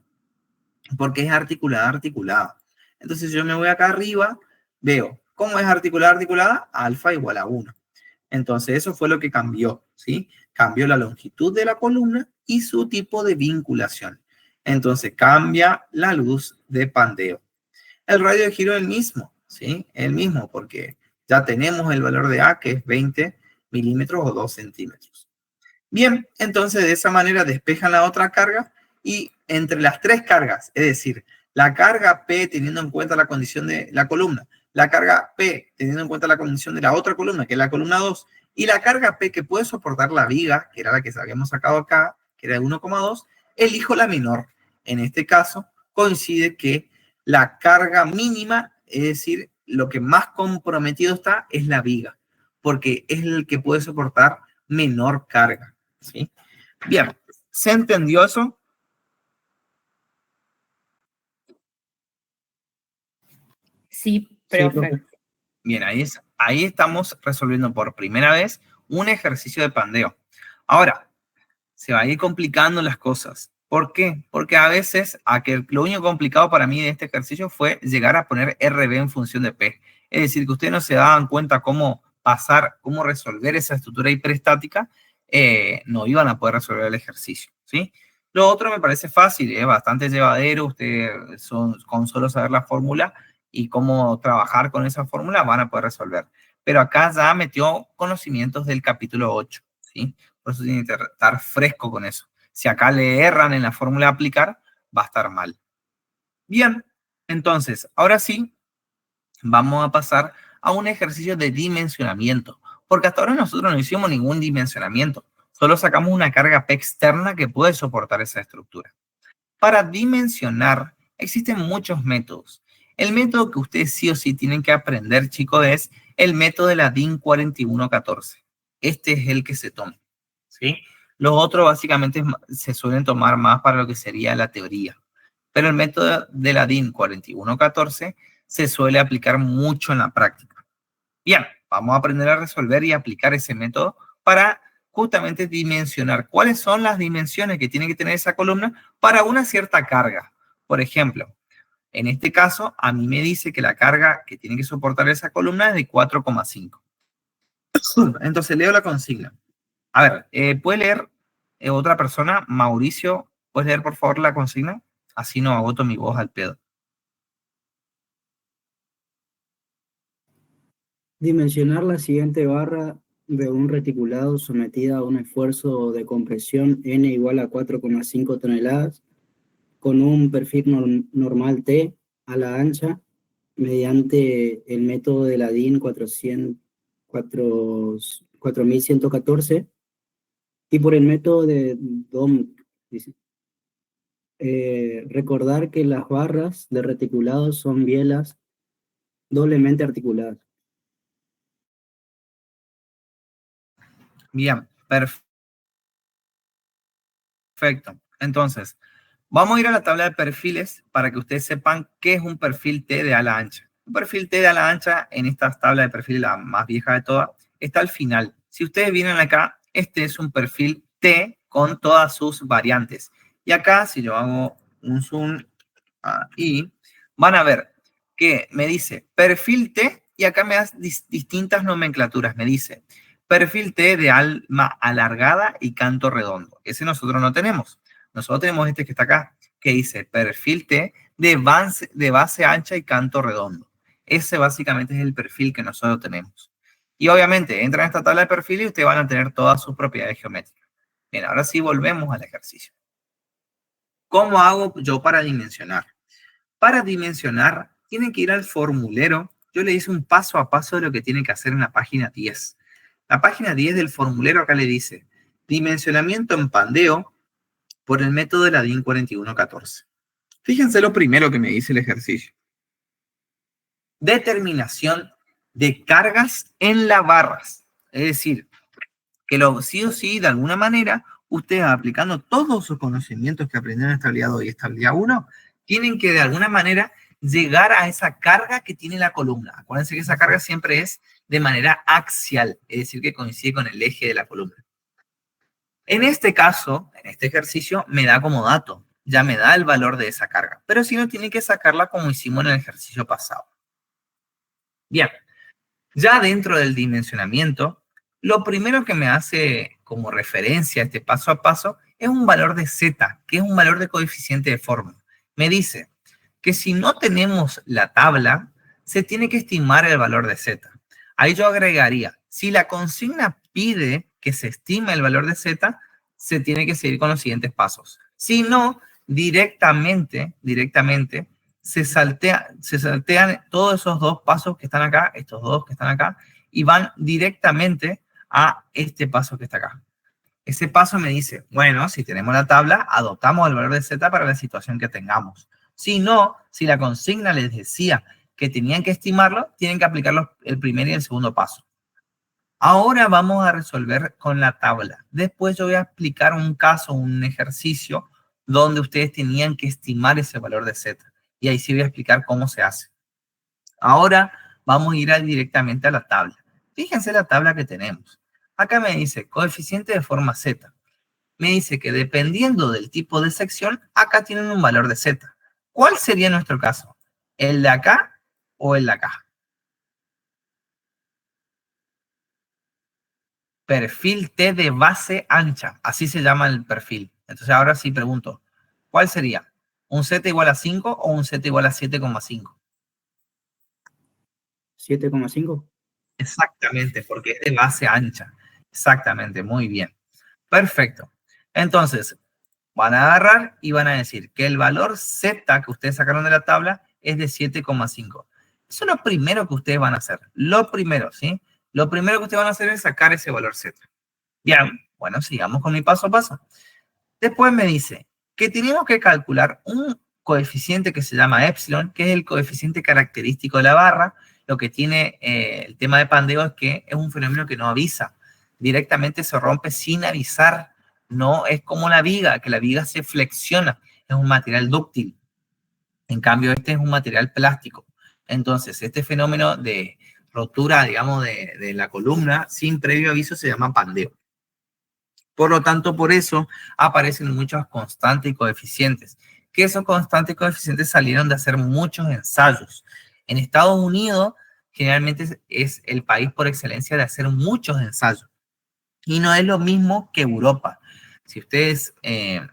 porque es articulada, articulada. Entonces yo me voy acá arriba, veo cómo es articulada, articulada, alfa igual a 1. Entonces eso fue lo que cambió, ¿sí? Cambió la longitud de la columna y su tipo de vinculación. Entonces cambia la luz de pandeo. El radio de giro es el mismo, ¿sí? El mismo porque ya tenemos el valor de A, que es 20 milímetros o 2 centímetros. Bien, entonces de esa manera despejan la otra carga y entre las tres cargas, es decir, la carga P teniendo en cuenta la condición de la columna, la carga P teniendo en cuenta la condición de la otra columna, que es la columna 2, y la carga P que puede soportar la viga, que era la que habíamos sacado acá, que era de 1,2, elijo la menor. En este caso, coincide que la carga mínima, es decir, lo que más comprometido está, es la viga, porque es el que puede soportar menor carga, ¿sí? Bien, ¿se entendió eso? Sí, Sí, profe. profe. Bien, ahí estamos resolviendo por primera vez un ejercicio de pandeo. Ahora, se va a ir complicando las cosas. ¿Por qué? Porque a veces lo único complicado para mí de este ejercicio fue llegar a poner RB en función de P. Es decir, que ustedes no se daban cuenta cómo resolver esa estructura hiperestática, no iban a poder resolver el ejercicio, ¿sí? Lo otro me parece fácil, es bastante llevadero. Ustedes con solo saber la fórmula y cómo trabajar con esa fórmula van a poder resolver. Pero acá ya metió conocimientos del capítulo 8, ¿sí? Por eso tiene que estar fresco con eso. Si acá le erran en la fórmula de aplicar, va a estar mal. Bien, entonces, ahora sí, vamos a pasar a un ejercicio de dimensionamiento. Porque hasta ahora nosotros no hicimos ningún dimensionamiento. Solo sacamos una carga P externa que puede soportar esa estructura. Para dimensionar, existen muchos métodos. El método que ustedes sí o sí tienen que aprender, chicos, es el método de la DIN 4114. Este es el que se toma, ¿sí? Los otros básicamente se suelen tomar más para lo que sería la teoría. Pero el método de la DIN 4114 se suele aplicar mucho en la práctica. Bien, vamos a aprender a resolver y aplicar ese método para justamente dimensionar cuáles son las dimensiones que tiene que tener esa columna para una cierta carga. Por ejemplo, en este caso, a mí me dice que la carga que tiene que soportar esa columna es de 4,5. Entonces leo la consigna. A ver, ¿puede leer otra persona? Mauricio, ¿puedes leer por favor la consigna? Así no agoto mi voz al pedo. Dimensionar la siguiente barra de un reticulado sometida a un esfuerzo de compresión N igual a 4,5 toneladas con un perfil normal T a la ancha mediante el método de la DIN 4114 y por el método de DOM. Dice. Recordar que las barras de reticulado son bielas doblemente articuladas. Bien, perfecto. Entonces, vamos a ir a la tabla de perfiles para que ustedes sepan qué es un perfil T de ala ancha. Un perfil T de ala ancha en esta tabla de perfiles, la más vieja de todas, está al final. Si ustedes vienen acá, este es un perfil T con todas sus variantes. Y acá, si yo hago un zoom ahí, van a ver que me dice perfil T y acá me da distintas nomenclaturas. Me dice perfil T de alma alargada y canto redondo. Ese nosotros no tenemos. Nosotros tenemos este que está acá, que dice perfil T de base ancha y canto redondo. Ese básicamente es el perfil que nosotros tenemos. Y obviamente entran a esta tabla de perfiles y ustedes van a tener todas sus propiedades geométricas. Bien, ahora sí volvemos al ejercicio. ¿Cómo hago yo para dimensionar? Para dimensionar, tienen que ir al formulero. Yo le hice un paso a paso de lo que tienen que hacer en la página 10. La página 10 del formulero acá le dice dimensionamiento en pandeo por el método de la DIN 4114. Fíjense lo primero que me dice el ejercicio. Determinación de cargas en las barras. Es decir, que sí o sí, de alguna manera, ustedes aplicando todos sus conocimientos que aprendieron en estabilidad 2 y estabilidad 1, tienen que de alguna manera llegar a esa carga que tiene la columna. Acuérdense que esa carga siempre es de manera axial, es decir, que coincide con el eje de la columna. En este caso, en este ejercicio, me da como dato ya me da el valor de esa carga. Pero si no, tiene que sacarla como hicimos en el ejercicio pasado. Bien, ya dentro del dimensionamiento, lo primero que me hace como referencia a este paso a paso es un valor de z, que es un valor de coeficiente de forma. Me dice que si no tenemos la tabla, se tiene que estimar el valor de z. Ahí yo agregaría, si la consigna pide que se estime el valor de z, se tiene que seguir con los siguientes pasos. Si no, directamente se saltean todos esos dos pasos que están acá, estos dos que están acá, y van directamente a este paso que está acá. Ese paso me dice, bueno, si tenemos la tabla, adoptamos el valor de z para la situación que tengamos. Si no, si la consigna les decía que tenían que estimarlo, tienen que aplicar el primer y el segundo paso. Ahora vamos a resolver con la tabla. Después yo voy a explicar un caso, un ejercicio, donde ustedes tenían que estimar ese valor de z. Y ahí sí voy a explicar cómo se hace. Ahora vamos a ir directamente a la tabla. Fíjense la tabla que tenemos. Acá me dice coeficiente de forma z. Me dice que dependiendo del tipo de sección, acá tienen un valor de z. ¿Cuál sería nuestro caso? ¿El de acá o el de acá? Perfil T de base ancha. Así se llama el perfil. Entonces ahora sí pregunto, ¿cuál sería? ¿Un z igual a 5 o un z igual a 7,5? 7,5. Exactamente, porque es de base ancha. Exactamente, muy bien. Perfecto. Entonces, van a agarrar y van a decir que el valor z que ustedes sacaron de la tabla es de 7,5. Eso es lo primero que ustedes van a hacer. Lo primero, ¿sí? Lo primero que ustedes van a hacer es sacar ese valor z. Bien, bueno, sigamos con mi paso a paso. Después me dice que tenemos que calcular un coeficiente que se llama epsilon, que es el coeficiente característico de la barra. Lo que tiene el tema de pandeo es que es un fenómeno que no avisa. Directamente se rompe sin avisar. No es como la viga, que la viga se flexiona. Es un material dúctil. En cambio, este es un material plástico. Entonces, este fenómeno de rotura, digamos, de la columna sin previo aviso se llama pandeo. Por lo tanto, por eso aparecen muchos constantes y coeficientes. Que esos constantes y coeficientes salieron de hacer muchos ensayos. En Estados Unidos, generalmente es el país por excelencia de hacer muchos ensayos. Y no es lo mismo que Europa. Si ustedes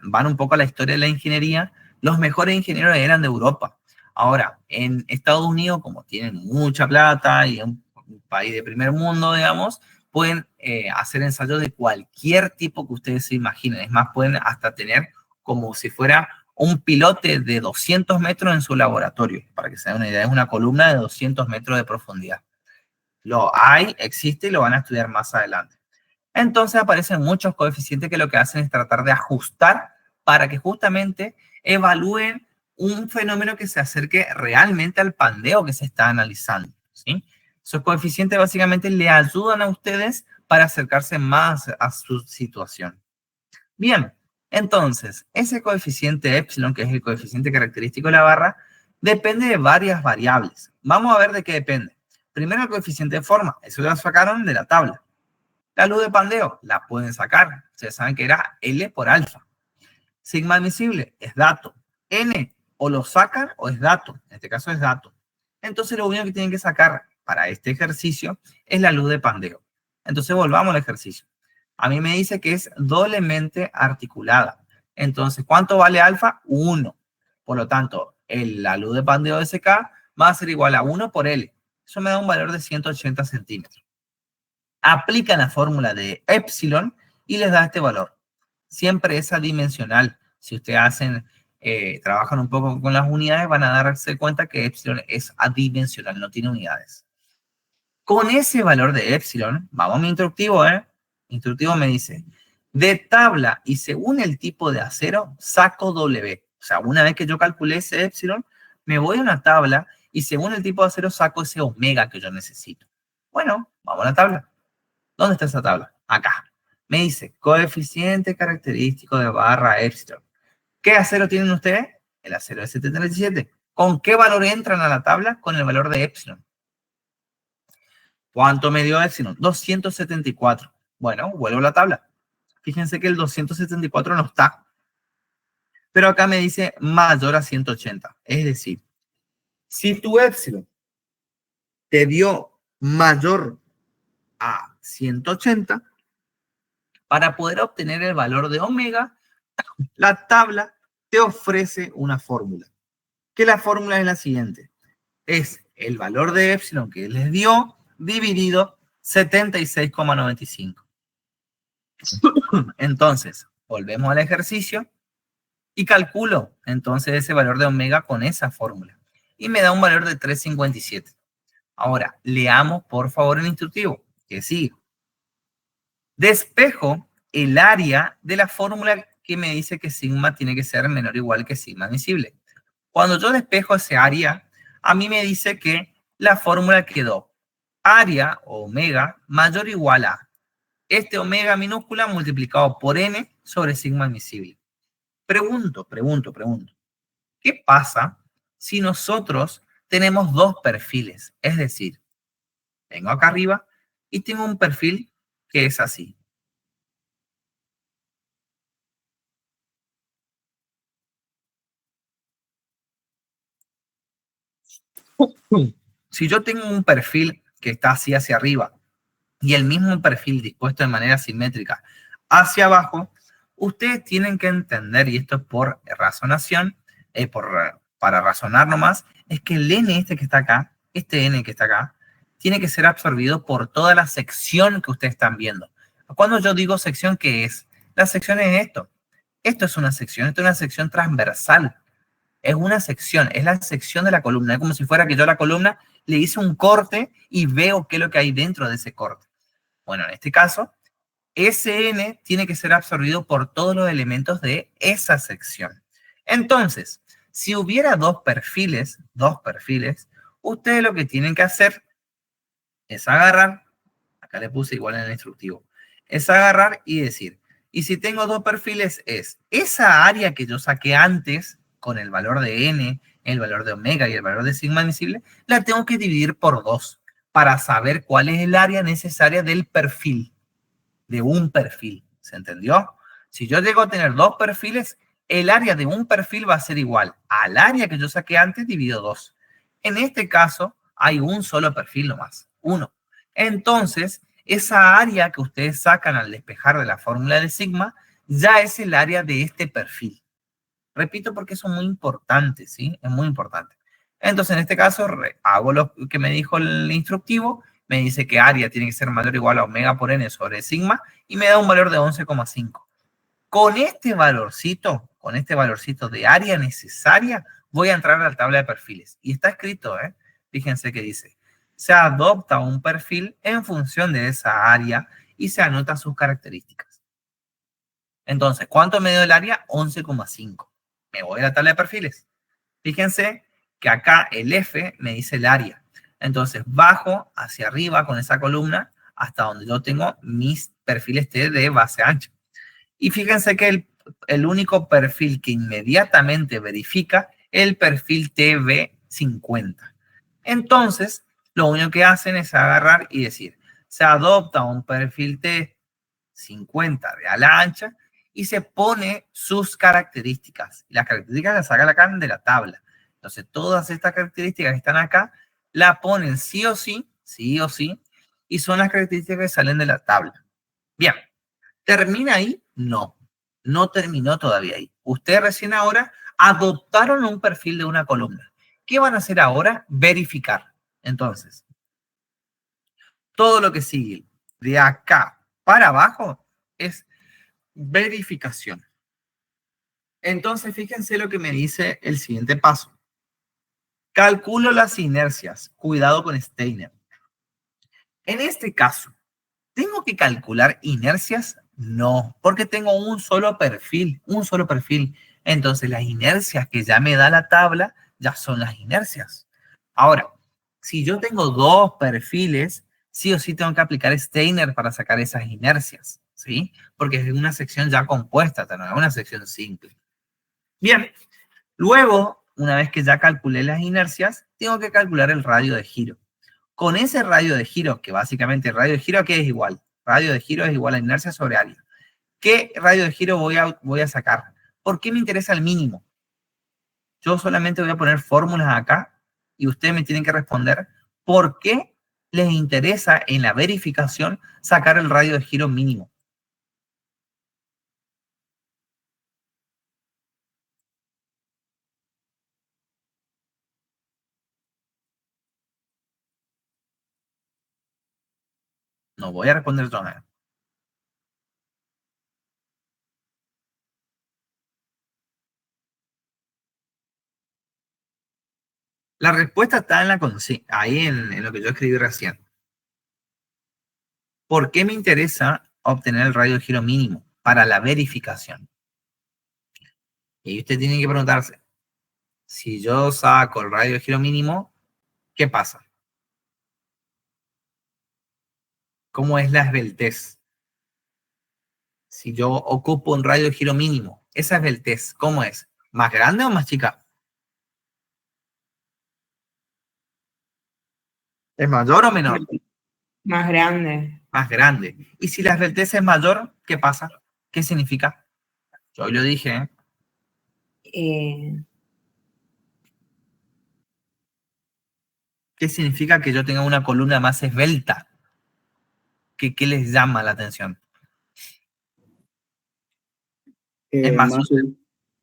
van un poco a la historia de la ingeniería, los mejores ingenieros eran de Europa. Ahora, en Estados Unidos, como tienen mucha plata y es un país de primer mundo, digamos, pueden hacer ensayos de cualquier tipo que ustedes se imaginen. Es más, pueden hasta tener como si fuera un pilote de 200 metros en su laboratorio. Para que se den una idea, es una columna de 200 metros de profundidad. Lo hay, existe y lo van a estudiar más adelante. Entonces aparecen muchos coeficientes que lo que hacen es tratar de ajustar para que justamente evalúen un fenómeno que se acerque realmente al pandeo que se está analizando, ¿sí? Esos coeficientes básicamente le ayudan a ustedes para acercarse más a su situación. Bien, entonces, ese coeficiente epsilon, que es el coeficiente característico de la barra, depende de varias variables. Vamos a ver de qué depende. Primero, el coeficiente de forma. Eso lo sacaron de la tabla. La luz de pandeo la pueden sacar. Ustedes saben que era L por alfa. Sigma admisible es dato. N o lo sacan o es dato. En este caso es dato. Entonces lo único que tienen que sacar para este ejercicio es la luz de pandeo. Entonces volvamos al ejercicio. A mí me dice que es doblemente articulada. Entonces, ¿cuánto vale alfa? 1. Por lo tanto, la luz de pandeo de SK va a ser igual a 1 por L. Eso me da un valor de 180 centímetros. Aplican la fórmula de epsilon y les da este valor. Siempre es adimensional. Si ustedes trabajan un poco con las unidades, van a darse cuenta que epsilon es adimensional, no tiene unidades. Con ese valor de epsilon, vamos a mi instructivo, instructivo me dice, de tabla y según el tipo de acero, saco W. O sea, una vez que yo calculé ese epsilon, me voy a una tabla y según el tipo de acero saco ese omega que yo necesito. Bueno, vamos a la tabla. ¿Dónde está esa tabla? Acá. Me dice, coeficiente característico de barra epsilon. ¿Qué acero tienen ustedes? El acero S37. ¿Con qué valor entran a la tabla? Con el valor de epsilon. ¿Cuánto me dio epsilon? 274. Bueno, vuelvo a la tabla. Fíjense que el 274 no está. Pero acá me dice mayor a 180. Es decir, si tu épsilon te dio mayor a 180, para poder obtener el valor de omega, la tabla te ofrece una fórmula. Que la fórmula es la siguiente. Es el valor de épsilon que les dio dividido 76,95. Entonces, volvemos al ejercicio y calculo entonces ese valor de omega con esa fórmula. Y me da un valor de 3,57. Ahora, leamos por favor el instructivo, que sigue. Despejo el área de la fórmula que me dice que sigma tiene que ser menor o igual que sigma admisible. Cuando yo despejo ese área, a mí me dice que la fórmula quedó área o omega mayor o igual a este omega minúscula multiplicado por n sobre sigma admisible. Pregunto. ¿Qué pasa si nosotros tenemos dos perfiles? Es decir, vengo acá arriba y tengo un perfil que es así. Si yo tengo un perfil que está así hacia arriba y el mismo perfil dispuesto de manera simétrica hacia abajo, ustedes tienen que entender, y esto es por razonación, para razonar nomás, es que el n este que está acá, este n que está acá, tiene que ser absorbido por toda la sección que ustedes están viendo. Cuando yo digo sección, ¿qué es? La sección es esto. Esto es una sección transversal. Es una sección, es la sección de la columna. Es como si fuera que yo a la columna le hice un corte y veo qué es lo que hay dentro de ese corte. Bueno, en este caso, ese n tiene que ser absorbido por todos los elementos de esa sección. Entonces, si hubiera dos perfiles, ustedes lo que tienen que hacer es agarrar, acá le puse igual en el instructivo, es agarrar y decir, y si tengo dos perfiles es esa área que yo saqué antes con el valor de n, el valor de omega y el valor de sigma admisible, la tengo que dividir por 2 para saber cuál es el área necesaria del perfil, de un perfil. ¿Se entendió? Si yo llego a tener dos perfiles, el área de un perfil va a ser igual al área que yo saqué antes dividido 2. En este caso, hay un solo perfil nomás, uno. Entonces, esa área que ustedes sacan al despejar de la fórmula de sigma ya es el área de este perfil. Repito porque eso es muy importante, ¿sí? Es muy importante. Entonces, en este caso, hago lo que me dijo el instructivo, me dice que área tiene que ser mayor o igual a omega por n sobre sigma, y me da un valor de 11,5. Con este valorcito de área necesaria, voy a entrar a la tabla de perfiles. Y está escrito, ¿eh? Fíjense que dice, se adopta un perfil en función de esa área y se anotan sus características. Entonces, ¿cuánto me dio el área? 11,5. Me voy a la tabla de perfiles. Fíjense que acá el F me dice el área. Entonces, bajo hacia arriba con esa columna hasta donde yo tengo mis perfiles T de base ancha. Y fíjense que el único perfil que inmediatamente verifica el perfil TB50. Entonces, lo único que hacen es agarrar y decir, se adopta un perfil T50 de ala ancha y se pone sus características. Las características las sacan acá de la tabla. Entonces, todas estas características que están acá, la ponen sí o sí, y son las características que salen de la tabla. Bien, ¿termina ahí? No, no terminó todavía ahí. Ustedes recién ahora adoptaron un perfil de una columna. ¿Qué van a hacer ahora? Verificar. Entonces, todo lo que sigue de acá para abajo es verificación. Entonces, fíjense lo que me dice el siguiente paso. Calculo las inercias. Cuidado con Steiner. En este caso, ¿tengo que calcular inercias? No, porque tengo un solo perfil. Entonces, las inercias que ya me da la tabla ya son las inercias. Ahora, si yo tengo dos perfiles, sí o sí tengo que aplicar Steiner para sacar esas inercias, ¿sí? Porque es una sección ya compuesta, no es una sección simple. Bien, luego, una vez que ya calculé las inercias, tengo que calcular el radio de giro. Con ese radio de giro, que básicamente el radio de giro, ¿qué es igual? Radio de giro es igual a inercia sobre área. ¿Qué radio de giro voy a sacar? ¿Por qué me interesa el mínimo? Yo solamente voy a poner fórmulas acá y ustedes me tienen que responder por qué les interesa en la verificación sacar el radio de giro mínimo. No voy a responder yo. La respuesta está en ahí en lo que yo escribí recién. ¿Por qué me interesa obtener el radio de giro mínimo? Para la verificación. Y usted tiene que preguntarse, si yo saco el radio de giro mínimo, ¿qué pasa? ¿Cómo es la esbeltez? Si yo ocupo un radio de giro mínimo, esa esbeltez, ¿cómo es? ¿Más grande o más chica? ¿Es mayor o menor? Más grande. Más grande. Y si la esbeltez es mayor, ¿qué pasa? ¿Qué significa? Yo lo dije, ¿eh? ¿Qué significa que yo tenga una columna más esbelta? ¿Qué les llama la atención? Es más,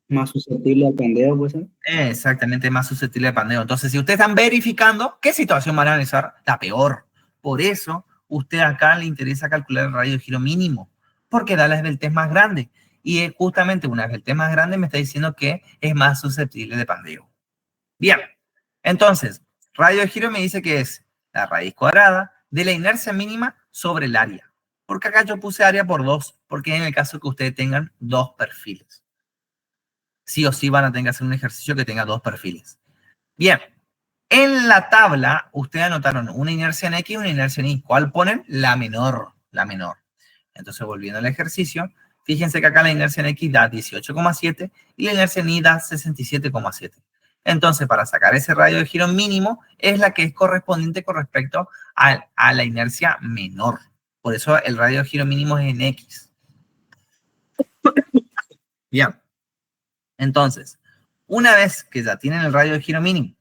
más susceptible al pandeo, pues. exactamente, más susceptible de pandeo. Entonces, si ustedes están verificando, ¿qué situación van a analizar? La peor. Por eso, usted acá le interesa calcular el radio de giro mínimo, porque da la esbeltez más grande. Y justamente una esbeltez más grande me está diciendo que es más susceptible de pandeo. Bien, entonces, radio de giro me dice que es la raíz cuadrada de la inercia mínima sobre el área. Porque acá yo puse área por 2, porque en el caso que ustedes tengan dos perfiles. Sí o sí van a tener que hacer un ejercicio que tenga dos perfiles. Bien, en la tabla ustedes anotaron una inercia en X y una inercia en Y. ¿Cuál ponen? La menor, la menor. Entonces, volviendo al ejercicio, fíjense que acá la inercia en X da 18,7 y la inercia en Y da 67,7. Entonces, para sacar ese radio de giro mínimo, es la que es correspondiente con respecto a la inercia menor. Por eso el radio de giro mínimo es en X. Bien. Entonces, una vez que ya tienen el radio de giro mínimo,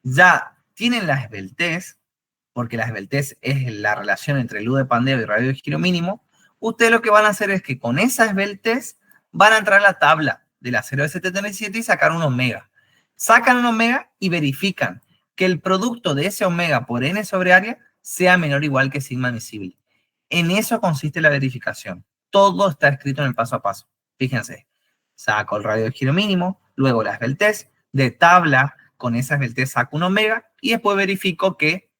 ya tienen la esbeltez, porque la esbeltez es la relación entre el U de pandeo y radio de giro mínimo, ustedes lo que van a hacer es que con esa esbeltez van a entrar a la tabla de la 0 de 77 y sacar un omega. Sacan un omega y verifican que el producto de ese omega por n sobre área sea menor o igual que sigma admisible. En eso consiste la verificación. Todo está escrito en el paso a paso. Fíjense, saco el radio de giro mínimo, luego la esbeltez, de tabla con esa esbeltez saco un omega y después verifico que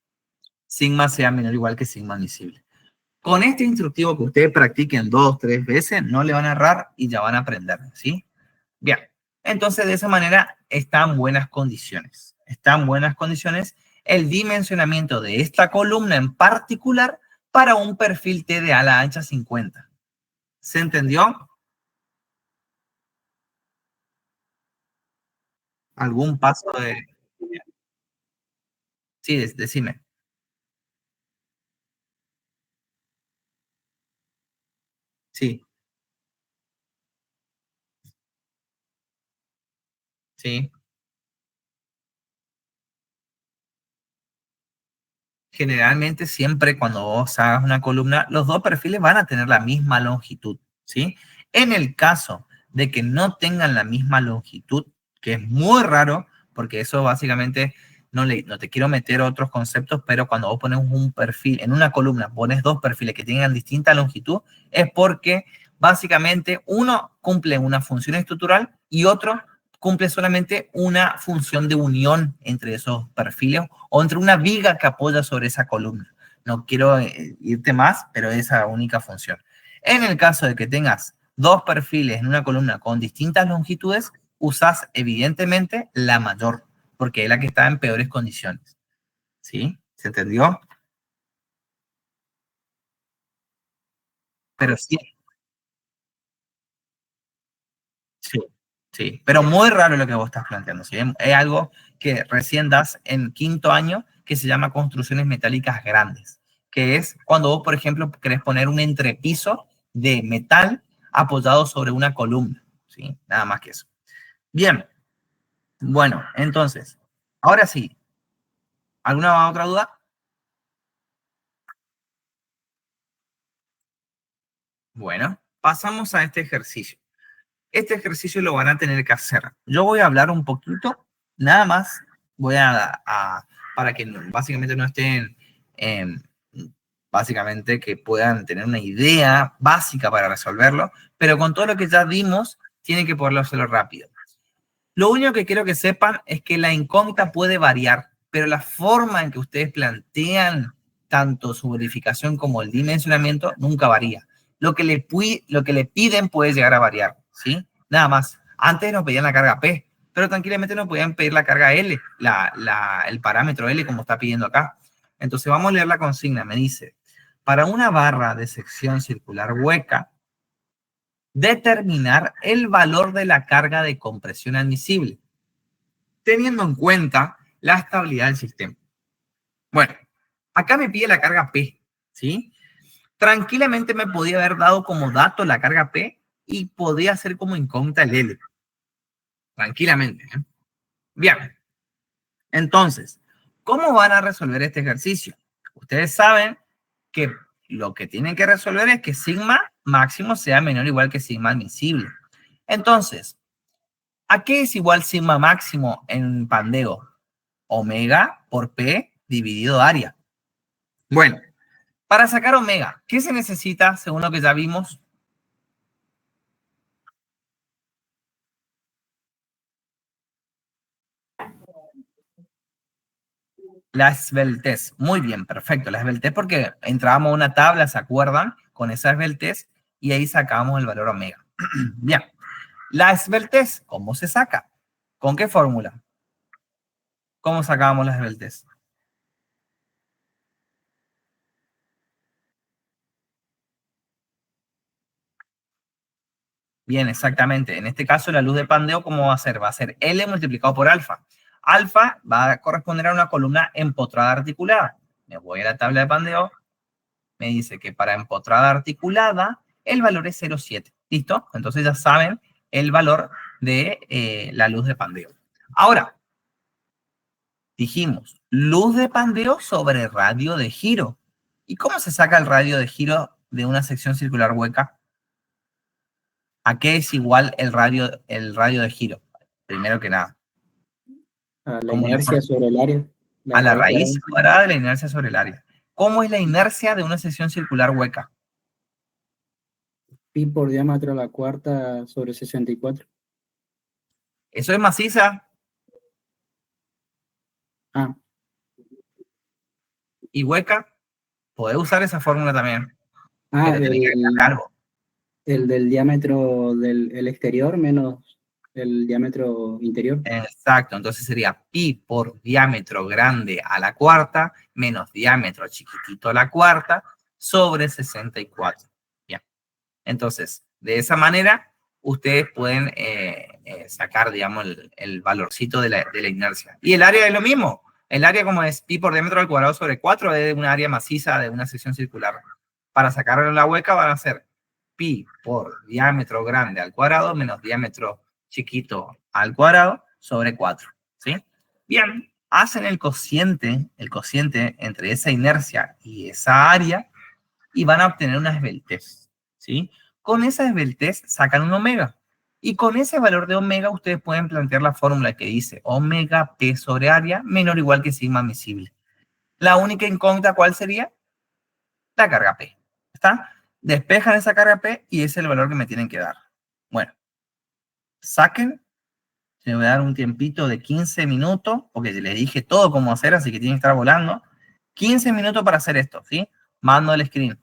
sigma sea menor o igual que sigma admisible. Con este instructivo que ustedes practiquen 2, 3 veces, no le van a errar y ya van a aprender, ¿sí? Bien, entonces de esa manera están en buenas condiciones. Está en buenas condiciones el dimensionamiento de esta columna en particular para un perfil T de ala ancha 50. ¿Se entendió? ¿Algún paso de...? Sí, decime. Sí, sí. Generalmente siempre cuando vos hagas una columna, los dos perfiles van a tener la misma longitud, ¿sí? En el caso de que no tengan la misma longitud, que es muy raro, porque eso básicamente, no te quiero meter otros conceptos, pero cuando vos pones un perfil, en una columna pones dos perfiles que tengan distinta longitud, es porque básicamente uno cumple una función estructural y otro cumple solamente una función de unión entre esos perfiles o entre una viga que apoya sobre esa columna. No quiero irte más, pero esa es la única función. En el caso de que tengas dos perfiles en una columna con distintas longitudes, usas evidentemente la mayor, porque es la que está en peores condiciones. ¿Sí? ¿Se entendió? Pero sí, sí, sí. Pero muy raro lo que vos estás planteando. ¿Sí? Es algo que recién das en quinto año, que se llama construcciones metálicas grandes, que es cuando vos, por ejemplo, querés poner un entrepiso de metal apoyado sobre una columna. ¿sí? Nada más que eso. Bien, bueno, entonces, ahora sí, ¿alguna otra duda? Bueno, pasamos a este ejercicio. Este ejercicio lo van a tener que hacer. Yo voy a hablar un poquito, nada más, voy para que básicamente no estén, em, básicamente que puedan tener una idea básica para resolverlo, pero con todo lo que ya vimos, tienen que poderlo hacerlo rápido. Lo único que quiero que sepan es que la incógnita puede variar, pero la forma en que ustedes plantean tanto su verificación como el dimensionamiento nunca varía. Lo que le piden puede llegar a variar, ¿sí? Nada más. Antes nos pedían la carga P, pero tranquilamente nos podían pedir la carga L, el parámetro L como está pidiendo acá. Entonces vamos a leer la consigna. Me dice, para una barra de sección circular hueca, determinar el valor de la carga de compresión admisible, teniendo en cuenta la estabilidad del sistema. Bueno, acá me pide la carga P, ¿sí? Tranquilamente me podía haber dado como dato la carga P y podía ser como incógnita el L. Tranquilamente, ¿eh? Bien, entonces, ¿cómo van a resolver este ejercicio? Ustedes saben que lo que tienen que resolver es que sigma máximo sea menor o igual que sigma admisible. Entonces, ¿a qué es igual sigma máximo en pandeo? Omega por P dividido área. Bueno, para sacar omega, ¿qué se necesita según lo que ya vimos? La esbeltez. Muy bien, perfecto. La esbeltez porque entrábamos a una tabla, ¿se acuerdan? Con esa esbeltez y ahí sacábamos el valor omega. Bien. La esbeltez, ¿cómo se saca? ¿Con qué fórmula? ¿Cómo sacábamos la esbeltez? Bien, exactamente. En este caso, la luz de Pandeo, ¿cómo va a ser? Va a ser L multiplicado por alfa. Alfa va a corresponder a una columna empotrada articulada. Me voy a la tabla de Pandeo. Me dice que para empotrada articulada, el valor es 0,7. ¿Listo? Entonces ya saben el valor de la luz de Pandeo. Ahora, dijimos, luz de Pandeo sobre radio de giro. ¿Y cómo se saca el radio de giro de una sección circular hueca? ¿A qué es igual el radio de giro? Primero que nada. A la ¿Cómo lo inercia hacemos? sobre el área, A la la raíz cuadrada. raíz cuadrada de la inercia sobre el área. ¿Cómo es la inercia de una sección circular hueca? Pi por diámetro a la cuarta sobre 64. Eso es maciza Ah, y hueca. Podés usar esa fórmula también, ah, pero tenés que agregar algo. el del diámetro del el exterior menos el diámetro interior. Exacto, entonces sería pi por diámetro grande a la cuarta menos diámetro chiquitito a la cuarta sobre 64. Bien, entonces, de esa manera, ustedes pueden sacar, digamos, el valorcito de la inercia. Y el área es lo mismo. El área, como es pi por diámetro al cuadrado sobre 4, es una área maciza de una sección circular. Para sacarlo en la hueca van a ser pi por diámetro grande al cuadrado menos diámetro chiquito al cuadrado sobre 4. ¿Sí? Bien, hacen el cociente entre esa inercia y esa área y van a obtener una esbeltez. ¿Sí? Con esa esbeltez sacan un omega. Y con ese valor de omega ustedes pueden plantear la fórmula que dice omega P sobre área menor o igual que sigma admisible. La única incógnita, ¿cuál sería? La carga P. ¿Está? Despejan esa carga P y ese es el valor que me tienen que dar. Bueno, saquen. Les voy a dar un tiempito de 15 minutos, porque les dije todo cómo hacer, así que tienen que estar volando. 15 minutos para hacer esto, ¿sí? Mando el screen.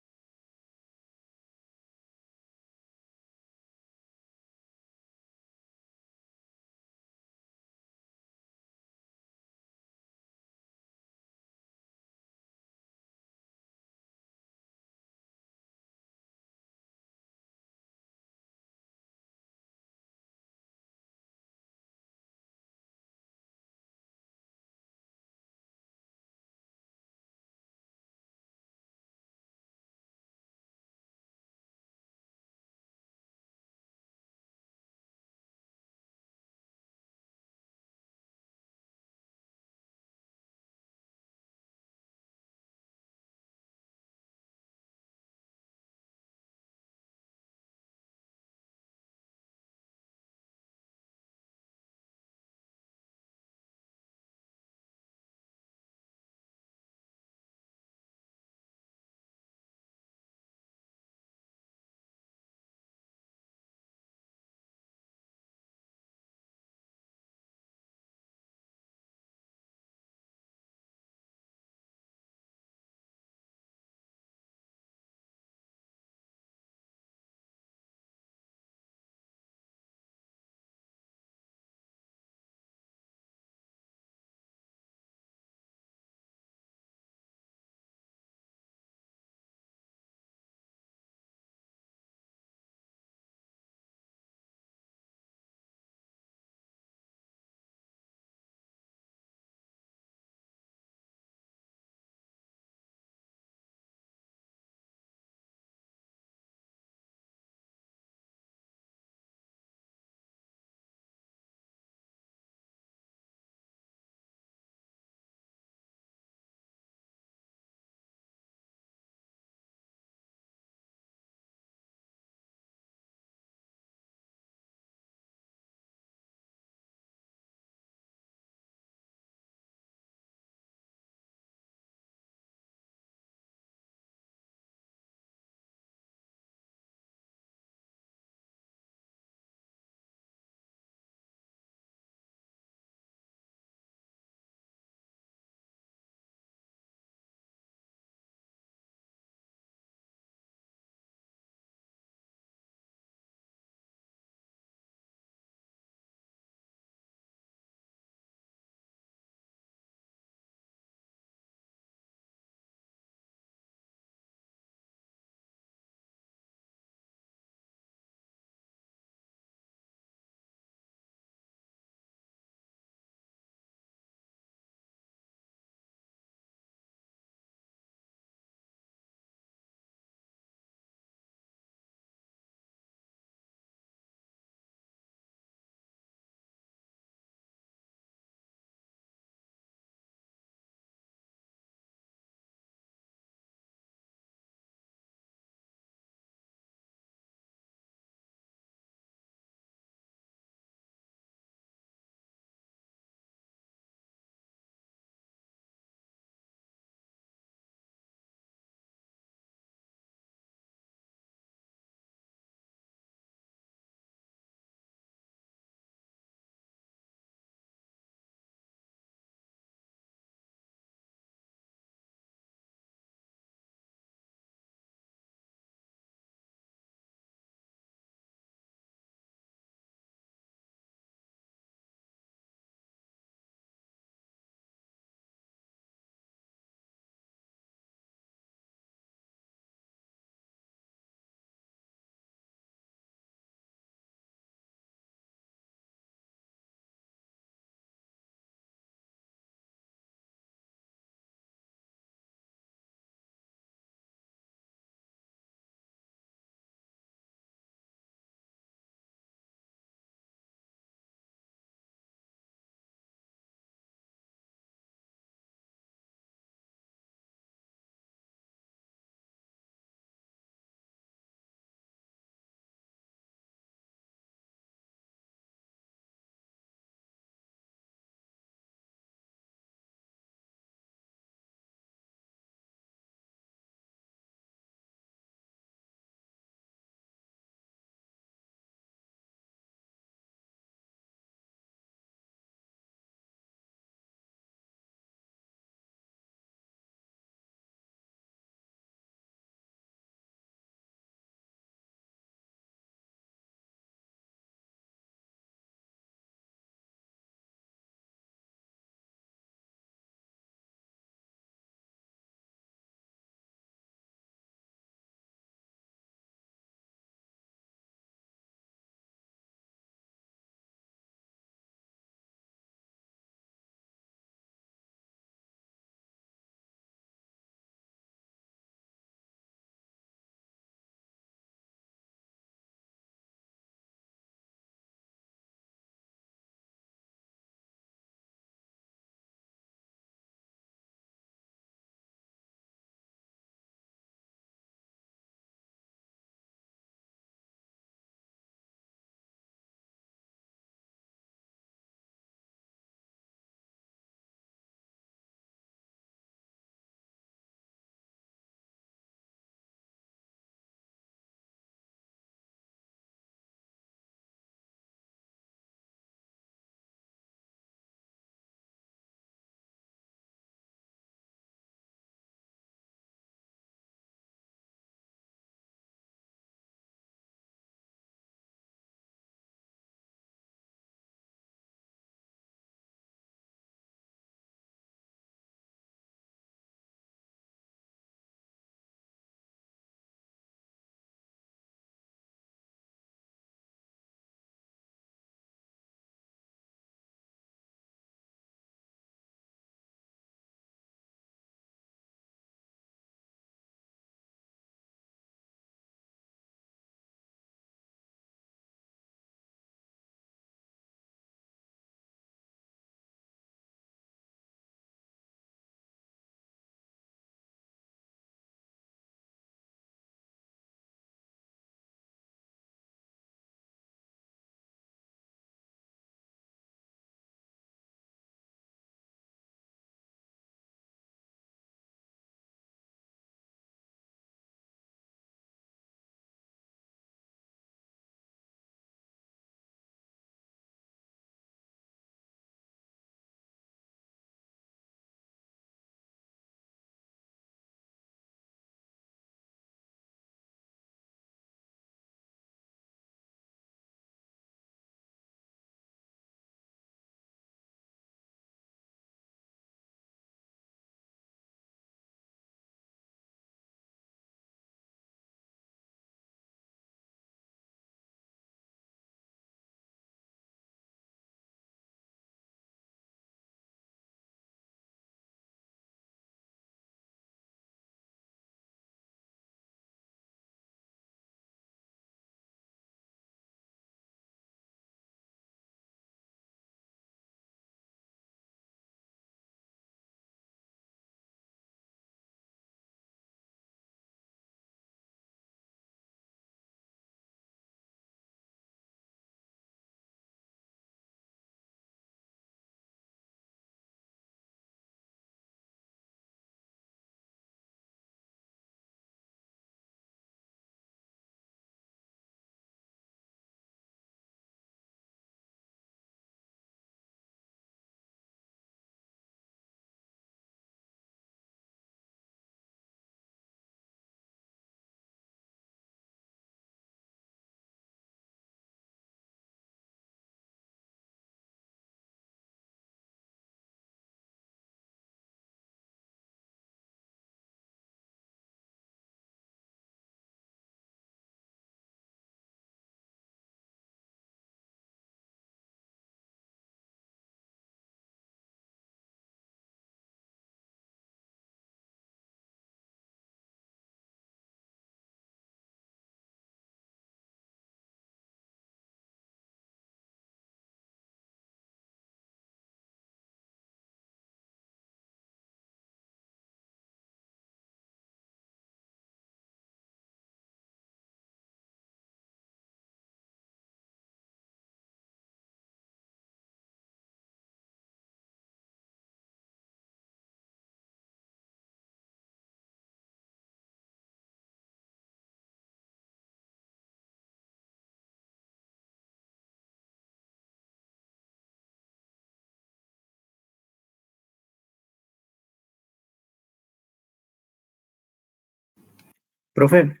Profe,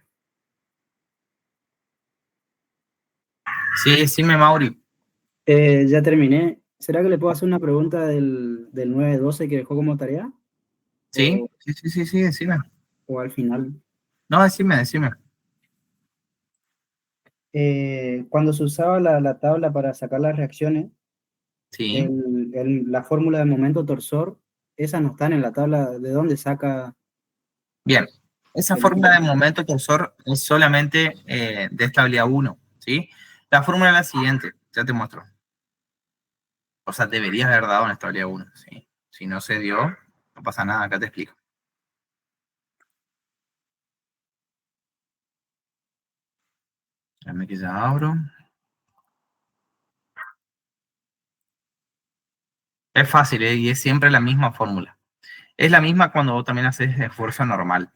Sí, decime, Mauri. ya terminé. ¿Será que le puedo hacer una pregunta del 9-12 que dejó como tarea? Sí, ¿O, sí, sí, sí, sí, decime. o al final? No, decime, decime. Cuando se usaba la tabla para sacar las reacciones, Sí. la fórmula de momento torsor, esas no están en la tabla. ¿De dónde saca Bien. Esa el fórmula de momento? momento torsor es solamente de estabilidad 1, ¿sí? La fórmula es la siguiente, ya te muestro. O sea, deberías haber dado una estabilidad 1, ¿sí? Si no se dio, no pasa nada, acá te explico. Déjame que ya abro. Es fácil, ¿eh? Y es siempre la misma fórmula. Es la misma cuando vos también haces esfuerzo normal.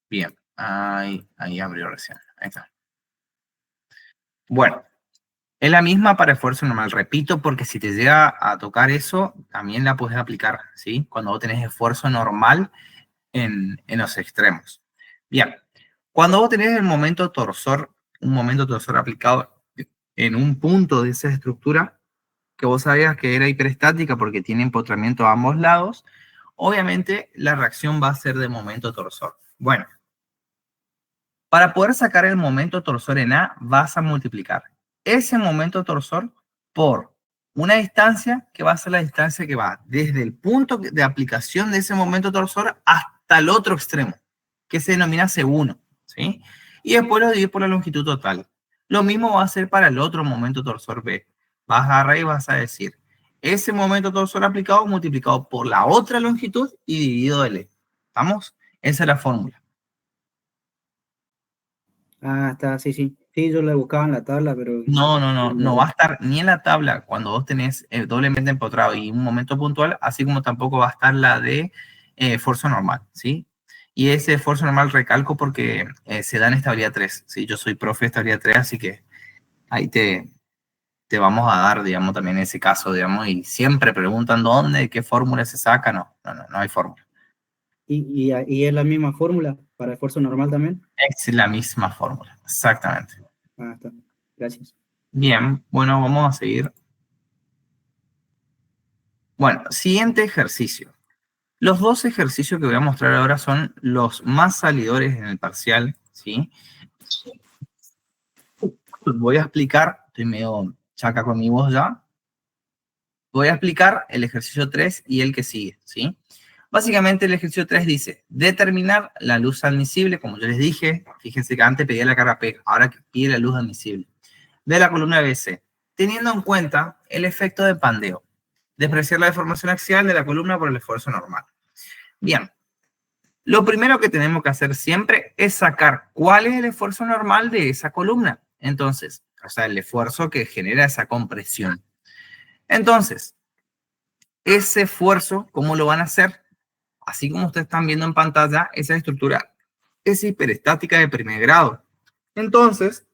Bien, ahí abrió recién. Ahí está. Bueno, es la misma para esfuerzo normal. Repito, porque si te llega a tocar eso, también la puedes aplicar, ¿sí? Cuando vos tenés esfuerzo normal en los extremos. Bien, cuando vos tenés el momento torsor, un momento torsor aplicado en un punto de esa estructura, que vos sabías que era hiperestática porque tiene empotramiento a ambos lados, obviamente la reacción va a ser de momento torsor. Bueno, para poder sacar el momento torsor en A, vas a multiplicar ese momento torsor por una distancia que va a ser la distancia que va desde el punto de aplicación de ese momento torsor hasta el otro extremo, que se denomina C1, ¿sí? Y después lo divides por la longitud total. Lo mismo va a ser para el otro momento torsor B. Vas a agarrar y vas a decir ese momento torsor aplicado multiplicado por la otra longitud y dividido L. ¿Estamos? Esa es la fórmula. Ah, está, sí, sí. Sí, yo le buscaba en la tabla, pero No va a estar ni en la tabla cuando vos tenés doblemente empotrado y un momento puntual, así como tampoco va a estar la de esfuerzo normal, ¿sí? Y ese esfuerzo normal recalco porque se da en estabilidad 3, ¿sí? Yo soy profe de estabilidad 3, así que ahí te vamos a dar, digamos, también ese caso, digamos, y siempre preguntan dónde, qué fórmula se saca, no hay fórmula. y es la misma fórmula para esfuerzo normal también. Es la misma fórmula, exactamente. Ah, está. Gracias. Bien, bueno, vamos a seguir. Bueno, siguiente ejercicio. Los dos ejercicios que voy a mostrar ahora son los más salidores en el parcial, ¿sí? Voy a explicar, estoy medio chaca con mi voz ya, voy a explicar el ejercicio 3 y el que sigue, ¿sí? Básicamente el ejercicio 3 dice, determinar la luz admisible, como yo les dije, fíjense que antes pedía la carga P, ahora pide la luz admisible, de la columna BC, teniendo en cuenta el efecto de pandeo, despreciar la deformación axial de la columna por el esfuerzo normal. Bien. Lo primero que tenemos que hacer siempre es sacar cuál es el esfuerzo normal de esa columna. Entonces, o sea, el esfuerzo que genera esa compresión. Entonces, ese esfuerzo, ¿cómo lo van a hacer? Así como ustedes están viendo en pantalla, esa estructura es hiperestática de primer grado. Entonces,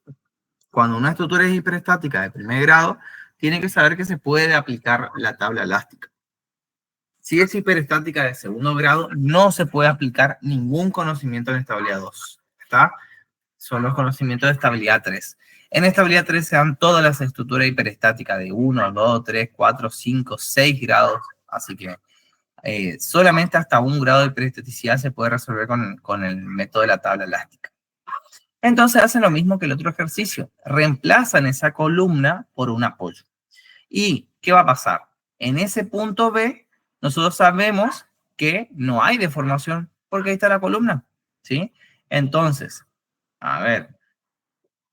cuando una estructura es hiperestática de primer grado, tiene que saber que se puede aplicar la tabla elástica. Si es hiperestática de segundo grado, no se puede aplicar ningún conocimiento en estabilidad 2. ¿Está? Son los conocimientos de estabilidad 3. En estabilidad 3 se dan todas las estructuras hiperestáticas de 1, 2, 3, 4, 5, 6 grados. Así que solamente hasta 1 grado de hiperestaticidad se puede resolver con el método de la tabla elástica. Entonces hacen lo mismo que el otro ejercicio. Reemplazan esa columna por un apoyo. ¿Y qué va a pasar? En ese punto B, nosotros sabemos que no hay deformación porque ahí está la columna, ¿sí? Entonces, a ver,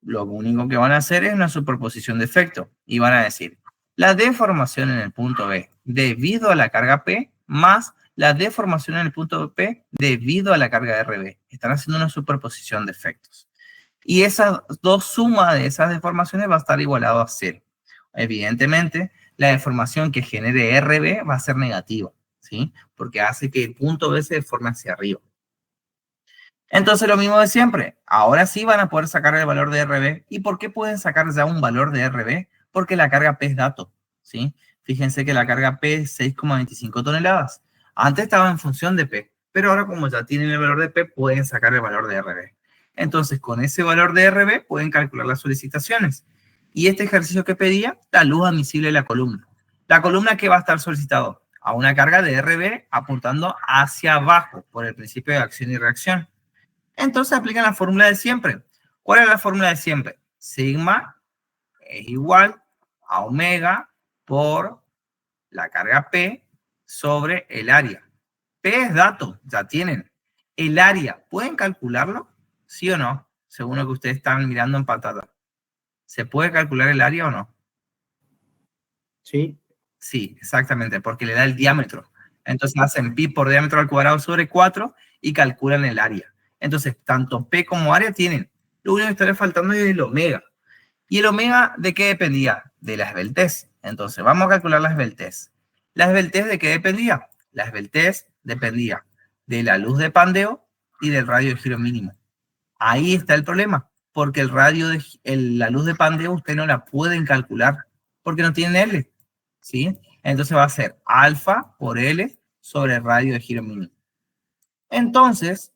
lo único que van a hacer es una superposición de efecto y van a decir la deformación en el punto B debido a la carga P más la deformación en el punto P debido a la carga RB. Están haciendo una superposición de efectos. Y esa dos sumas de esas deformaciones va a estar igualado a 0. Evidentemente, la deformación que genere RB va a ser negativa, ¿sí? Porque hace que el punto B se deforme hacia arriba. Entonces, lo mismo de siempre. Ahora sí van a poder sacar el valor de RB. ¿Y por qué pueden sacar ya un valor de RB? Porque la carga P es dato, ¿sí? Fíjense que la carga P es 6,25 toneladas. Antes estaba en función de P, pero ahora como ya tienen el valor de P, pueden sacar el valor de RB. Entonces, con ese valor de RB pueden calcular las solicitaciones. Y este ejercicio que pedía, la luz admisible de la columna. La columna que va a estar solicitado a una carga de RB apuntando hacia abajo por el principio de acción y reacción. Entonces aplican la fórmula de siempre. ¿Cuál es la fórmula de siempre? Sigma es igual a omega por la carga P sobre el área. P es dato, ya tienen. El área, ¿pueden calcularlo? ¿Sí o no? Según lo que ustedes están mirando en pantalla. ¿Se puede calcular el área o no? Sí. Sí, exactamente, porque le da el diámetro. Entonces hacen pi por diámetro al cuadrado sobre 4 y calculan el área. Entonces, tanto P como área tienen. Lo único que estaría faltando es el omega. ¿Y el omega de qué dependía? De la esbeltez. Entonces, vamos a calcular la esbeltez. ¿La esbeltez de qué dependía? La esbeltez dependía de la luz de Pandeo y del radio de giro mínimo. Ahí está el problema, porque el radio de, la luz de Pandeo usted no la pueden calcular, porque no tienen L, ¿sí? Entonces va a ser alfa por L sobre el radio de giro mínimo. Entonces,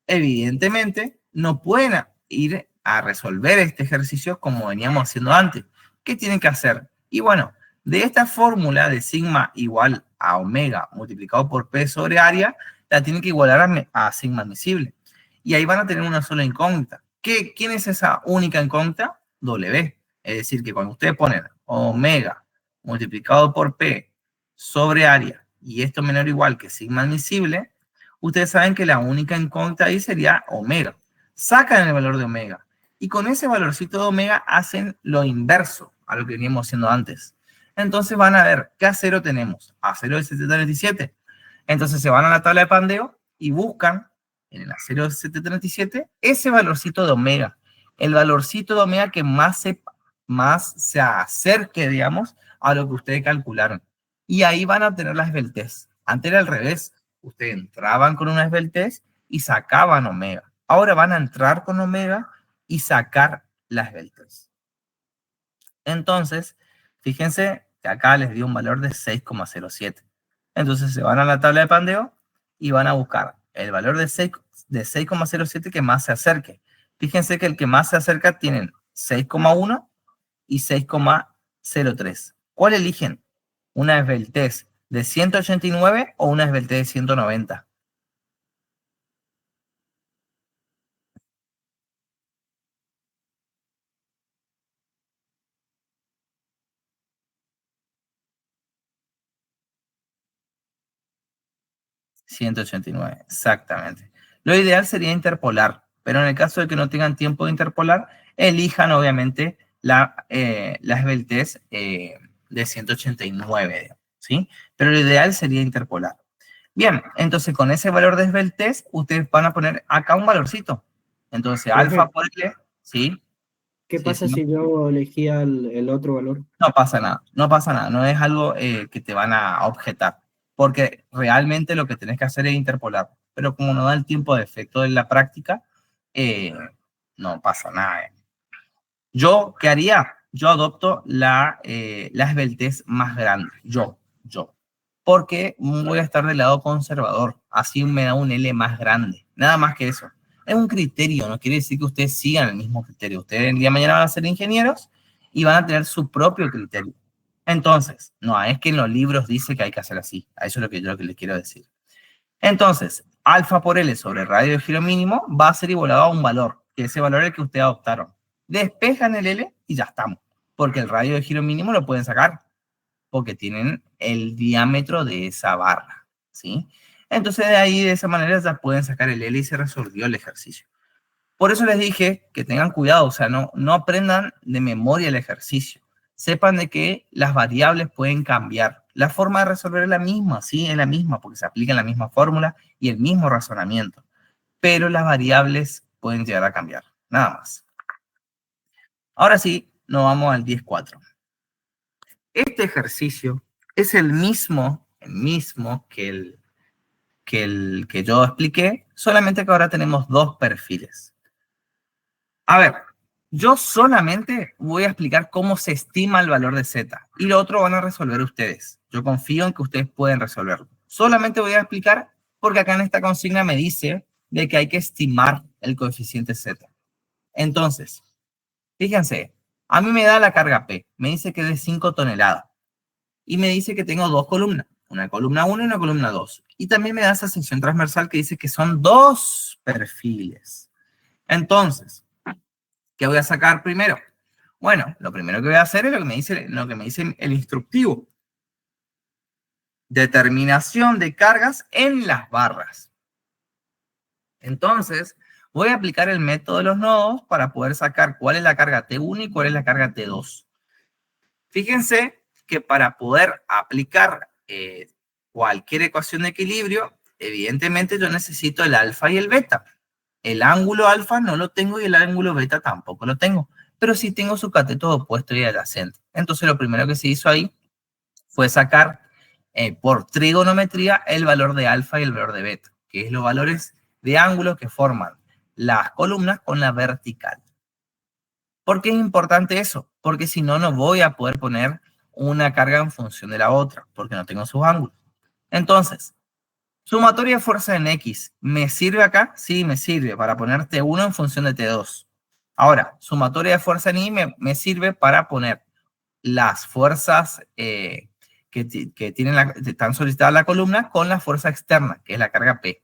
evidentemente, no pueden ir a resolver este ejercicio como veníamos haciendo antes. ¿Qué tienen que hacer? Y bueno, de esta fórmula de sigma igual a omega multiplicado por P sobre área, la tienen que igualar a sigma admisible. Y ahí van a tener una sola incógnita. ¿Quién es esa única incógnita? W. Es decir, que cuando ustedes ponen omega multiplicado por P sobre área y esto menor o igual que sigma admisible, ustedes saben que la única incógnita ahí sería omega. Sacan el valor de omega. Y con ese valorcito de omega hacen lo inverso a lo que veníamos haciendo antes. Entonces van a ver, ¿qué A0 tenemos? A0 de 737. Entonces se van a la tabla de Pandeo y buscan en el A0 de 737 ese valorcito de omega. El valorcito de omega que más se acerque, digamos, a lo que ustedes calcularon. Y ahí van a obtener la esbeltez. Antes era al revés. Ustedes entraban con una esbeltez y sacaban omega. Ahora van a entrar con omega y sacar la esbeltez. Entonces, fíjense que acá les dio un valor de 6,07. Entonces se van a la tabla de Pandeo y van a buscar el valor de 6,07 que más se acerque. Fíjense que el que más se acerca tienen 6,1 y 6,03. ¿Cuál eligen? ¿Una esbeltez de 189 o una esbeltez de 190? $189, exactamente. Lo ideal sería interpolar, pero en el caso de que no tengan tiempo de interpolar, elijan obviamente la esbeltez de 189, ¿sí? Pero lo ideal sería interpolar. Bien, entonces con ese valor de esbeltez, ustedes van a poner acá un valorcito. Entonces, alfa por L, ¿sí? ¿Qué Sí, pasa sí, si yo elegía el otro valor? no pasa nada, no pasa nada, no es algo que te van a objetar, porque realmente lo que tenés que hacer es interpolar, pero como no da el tiempo de efecto de la práctica, eh, no pasa nada. ¿Yo qué haría? Yo adopto la esbeltez más grande, yo, porque voy a estar del lado conservador, así me da un L más grande, nada más que eso. Es un criterio, no quiere decir que ustedes sigan el mismo criterio. Ustedes el día de mañana van a ser ingenieros y van a tener su propio criterio. Entonces, no, es que en los libros dice que hay que hacer así. A eso es lo que les quiero decir. Entonces, alfa por L sobre radio de giro mínimo va a ser igualado a un valor, que ese valor es el que ustedes adoptaron. Despejan el L y ya estamos, porque el radio de giro mínimo lo pueden sacar, porque tienen el diámetro de esa barra, ¿sí? Entonces, de ahí, de esa manera, ya pueden sacar el L y se resolvió el ejercicio. Por eso les dije que tengan cuidado, o sea, no aprendan de memoria el ejercicio. Sepan de que las variables pueden cambiar. La forma de resolver es la misma, sí, es la misma, porque se aplica la misma fórmula y el mismo razonamiento. Pero las variables pueden llegar a cambiar, nada más. Ahora sí, nos vamos al 10.4. Este ejercicio es el mismo que yo expliqué, solamente que ahora tenemos dos perfiles. A ver, yo solamente voy a explicar cómo se estima el valor de Z y lo otro van a resolver ustedes. Yo confío en que ustedes pueden resolverlo. Solamente voy a explicar porque acá en esta consigna me dice de que hay que estimar el coeficiente Z. Entonces, fíjense, a mí me da la carga P, me dice que es de 5 toneladas y me dice que tengo dos columnas, una columna 1 y una columna 2. Y también me da esa sección transversal que dice que son dos perfiles. Entonces, ¿qué voy a sacar primero? Bueno, lo primero que voy a hacer es lo que me dice el instructivo. Determinación de cargas en las barras. Entonces, voy a aplicar el método de los nodos para poder sacar cuál es la carga T1 y cuál es la carga T2. Fíjense que para poder aplicar cualquier ecuación de equilibrio, evidentemente yo necesito el alfa y el beta. El ángulo alfa no lo tengo y el ángulo beta tampoco lo tengo, pero sí tengo su cateto opuesto y adyacente. Entonces lo primero que se hizo ahí fue sacar por trigonometría el valor de alfa y el valor de beta, que es los valores de ángulo que forman las columnas con la vertical. ¿Por qué es importante eso? Porque si no, no voy a poder poner una carga en función de la otra, porque no tengo sus ángulos. Entonces, sumatoria de fuerza en X, ¿me sirve acá? Sí, me sirve para poner T1 en función de T2. Ahora, sumatoria de fuerza en Y me sirve para poner las fuerzas que están solicitadas la columna con la fuerza externa, que es la carga P.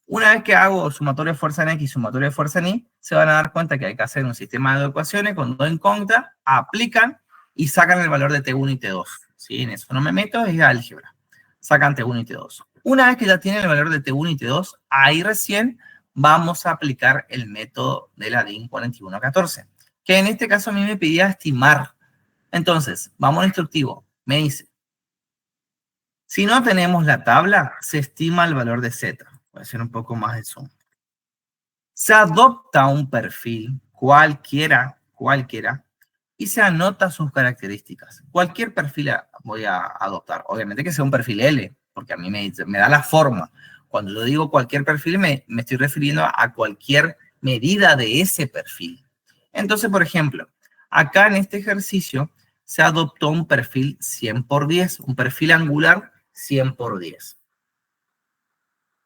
Una vez que hago sumatoria de fuerza en X y sumatoria de fuerza en Y, se van a dar cuenta que hay que hacer un sistema de ecuaciones con dos en contra, aplican y sacan el valor de T1 y T2. ¿Sí? En eso no me meto, es álgebra. Sacan T1 y T2. Una vez que ya tienen el valor de T1 y T2, ahí recién vamos a aplicar el método de la DIN 4114, que en este caso a mí me pedía estimar. Entonces, vamos al instructivo. Me dice, si no tenemos la tabla, se estima el valor de Z. Voy a hacer un poco más de zoom. Se adopta un perfil, cualquiera, y se anota sus características. Cualquier perfil voy a adoptar. Obviamente que sea un perfil L, porque a mí me da la forma. Cuando yo digo cualquier perfil, me estoy refiriendo a cualquier medida de ese perfil. Entonces, por ejemplo, acá en este ejercicio se adoptó un perfil 100 por 10, un perfil angular 100 por 10.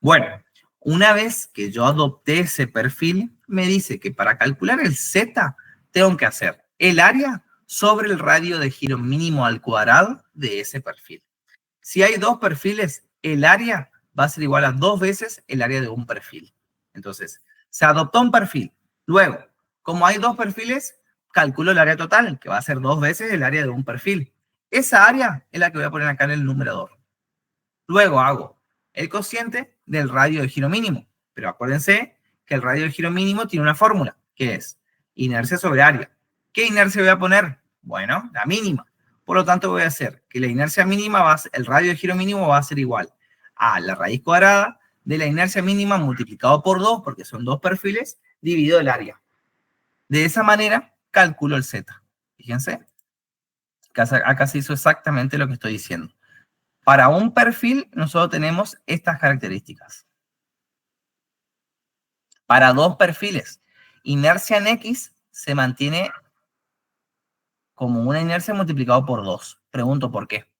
Bueno, una vez que yo adopté ese perfil, me dice que para calcular el Z, tengo que hacer el área sobre el radio de giro mínimo al cuadrado de ese perfil. Si hay dos perfiles, el área va a ser igual a 2 veces el área de un perfil. Entonces, se adoptó un perfil. Luego, como hay dos perfiles, calculo el área total, que va a ser 2 veces el área de un perfil. Esa área es la que voy a poner acá en el numerador. Luego hago el cociente del radio de giro mínimo. Pero acuérdense que el radio de giro mínimo tiene una fórmula, que es inercia sobre área. ¿Qué inercia voy a poner? Bueno, la mínima. Por lo tanto, voy a hacer que la inercia mínima, el radio de giro mínimo va a ser igual a la raíz cuadrada de la inercia mínima multiplicado por 2, porque son dos perfiles, dividido el área. De esa manera, calculo el Z. Fíjense, acá se hizo exactamente lo que estoy diciendo. Para un perfil, nosotros tenemos estas características. Para dos perfiles, inercia en X se mantiene como una inercia multiplicado por 2. Pregunto por qué.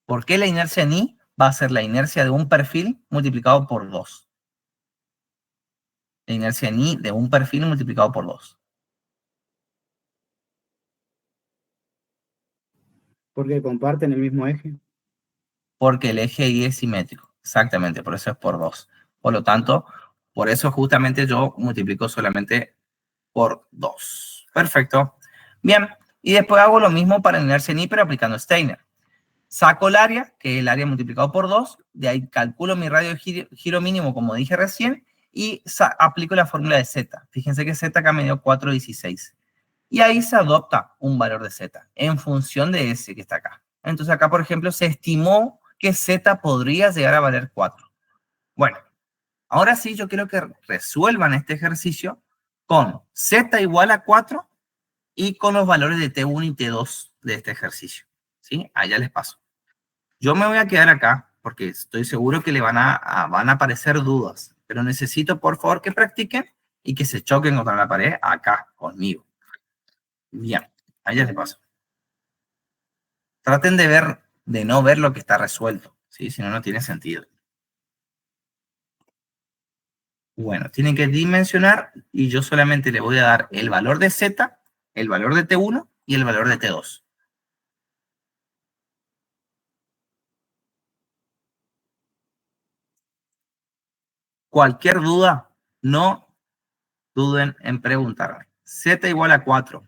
¿Por qué la inercia en Y va a ser la inercia de un perfil multiplicado por 2? La inercia en Y de un perfil multiplicado por 2. Porque comparten el mismo eje. Porque el eje Y es simétrico. Exactamente, por eso es por 2. Por lo tanto, por eso justamente yo multiplico solamente por 2. Perfecto. Bien, y después hago lo mismo para inercia en Y, pero aplicando Steiner. Saco el área, que es el área multiplicado por 2, de ahí calculo mi radio de giro mínimo, como dije recién, y aplico la fórmula de Z. Fíjense que Z acá me dio 4,16. Y ahí se adopta un valor de Z en función de ese que está acá. Entonces acá, por ejemplo, se estimó que Z podría llegar a valer 4. Bueno, ahora sí yo quiero que resuelvan este ejercicio con Z igual a 4 y con los valores de T1 y T2 de este ejercicio. ¿Sí? Allá les paso. Yo me voy a quedar acá porque estoy seguro que le van a aparecer dudas, pero necesito por favor que practiquen y que se choquen contra la pared acá conmigo. Bien, allá les paso. Traten de no ver lo que está resuelto, ¿sí? Si no, no tiene sentido. Bueno, tienen que dimensionar y yo solamente le voy a dar el valor de Z, el valor de T1 y el valor de T2. Cualquier duda, no duden en preguntarme. Z igual a 4.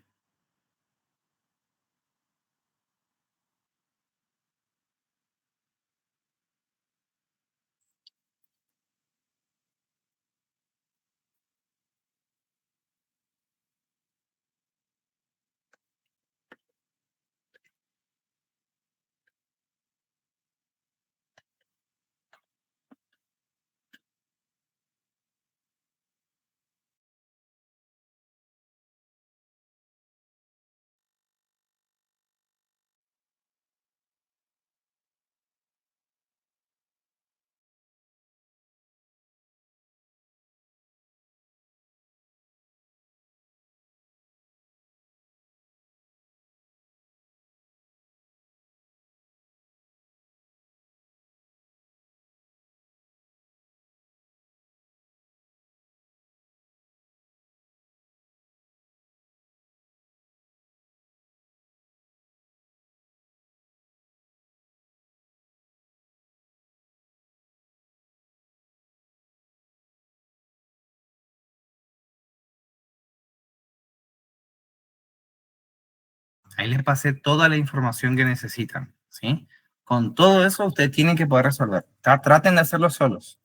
Ahí les pasé toda la información que necesitan, ¿sí? Con todo eso, ustedes tienen que poder resolver. Traten de hacerlo solos.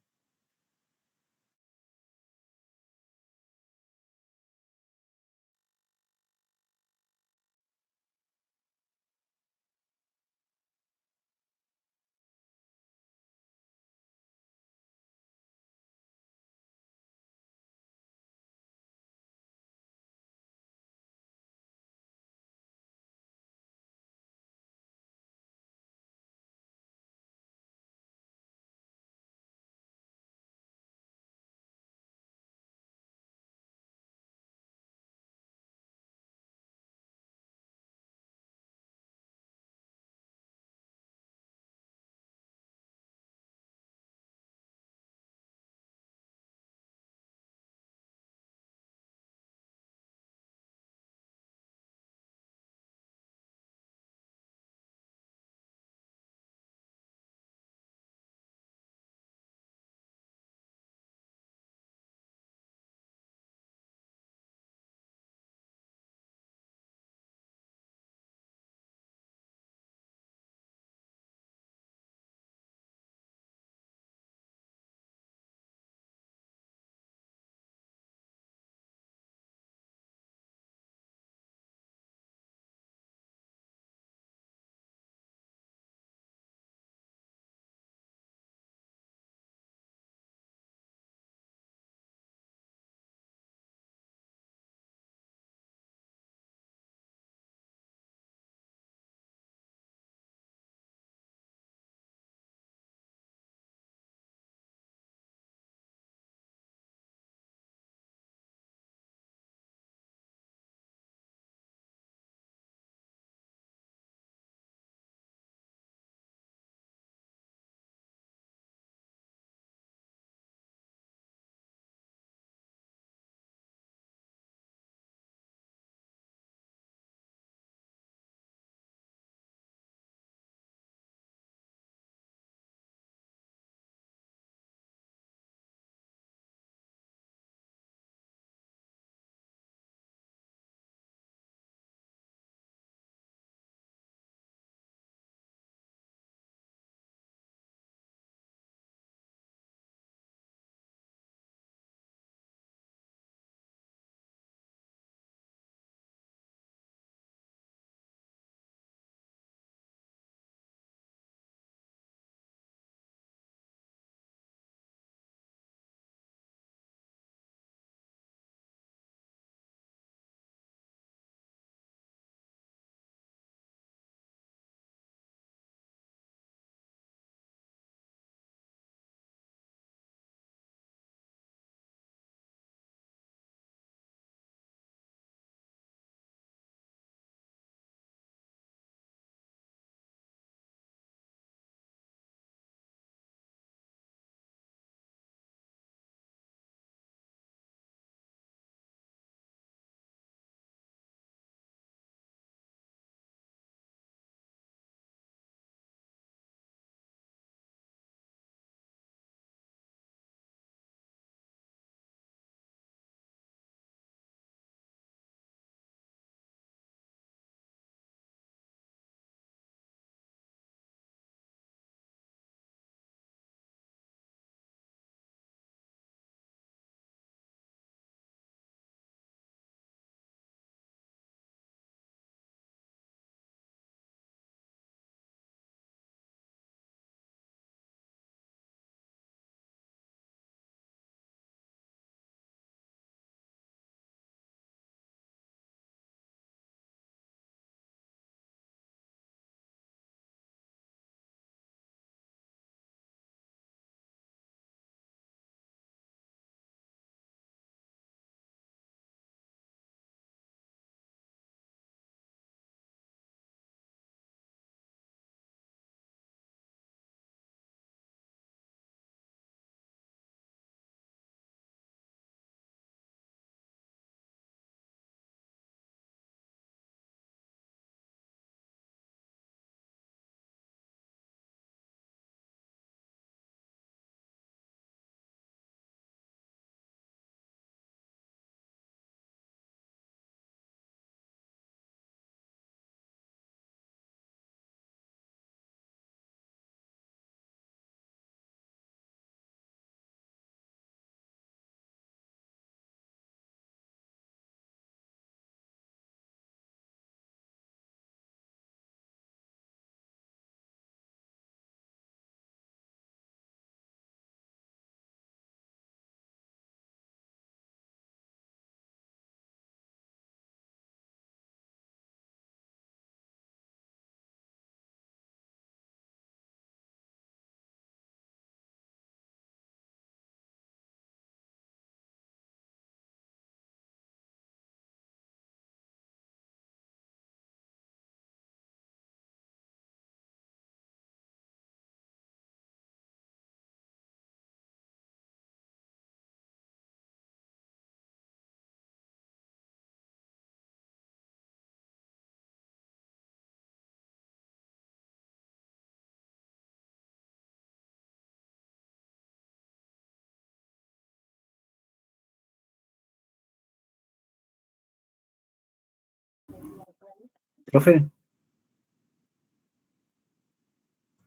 Profe,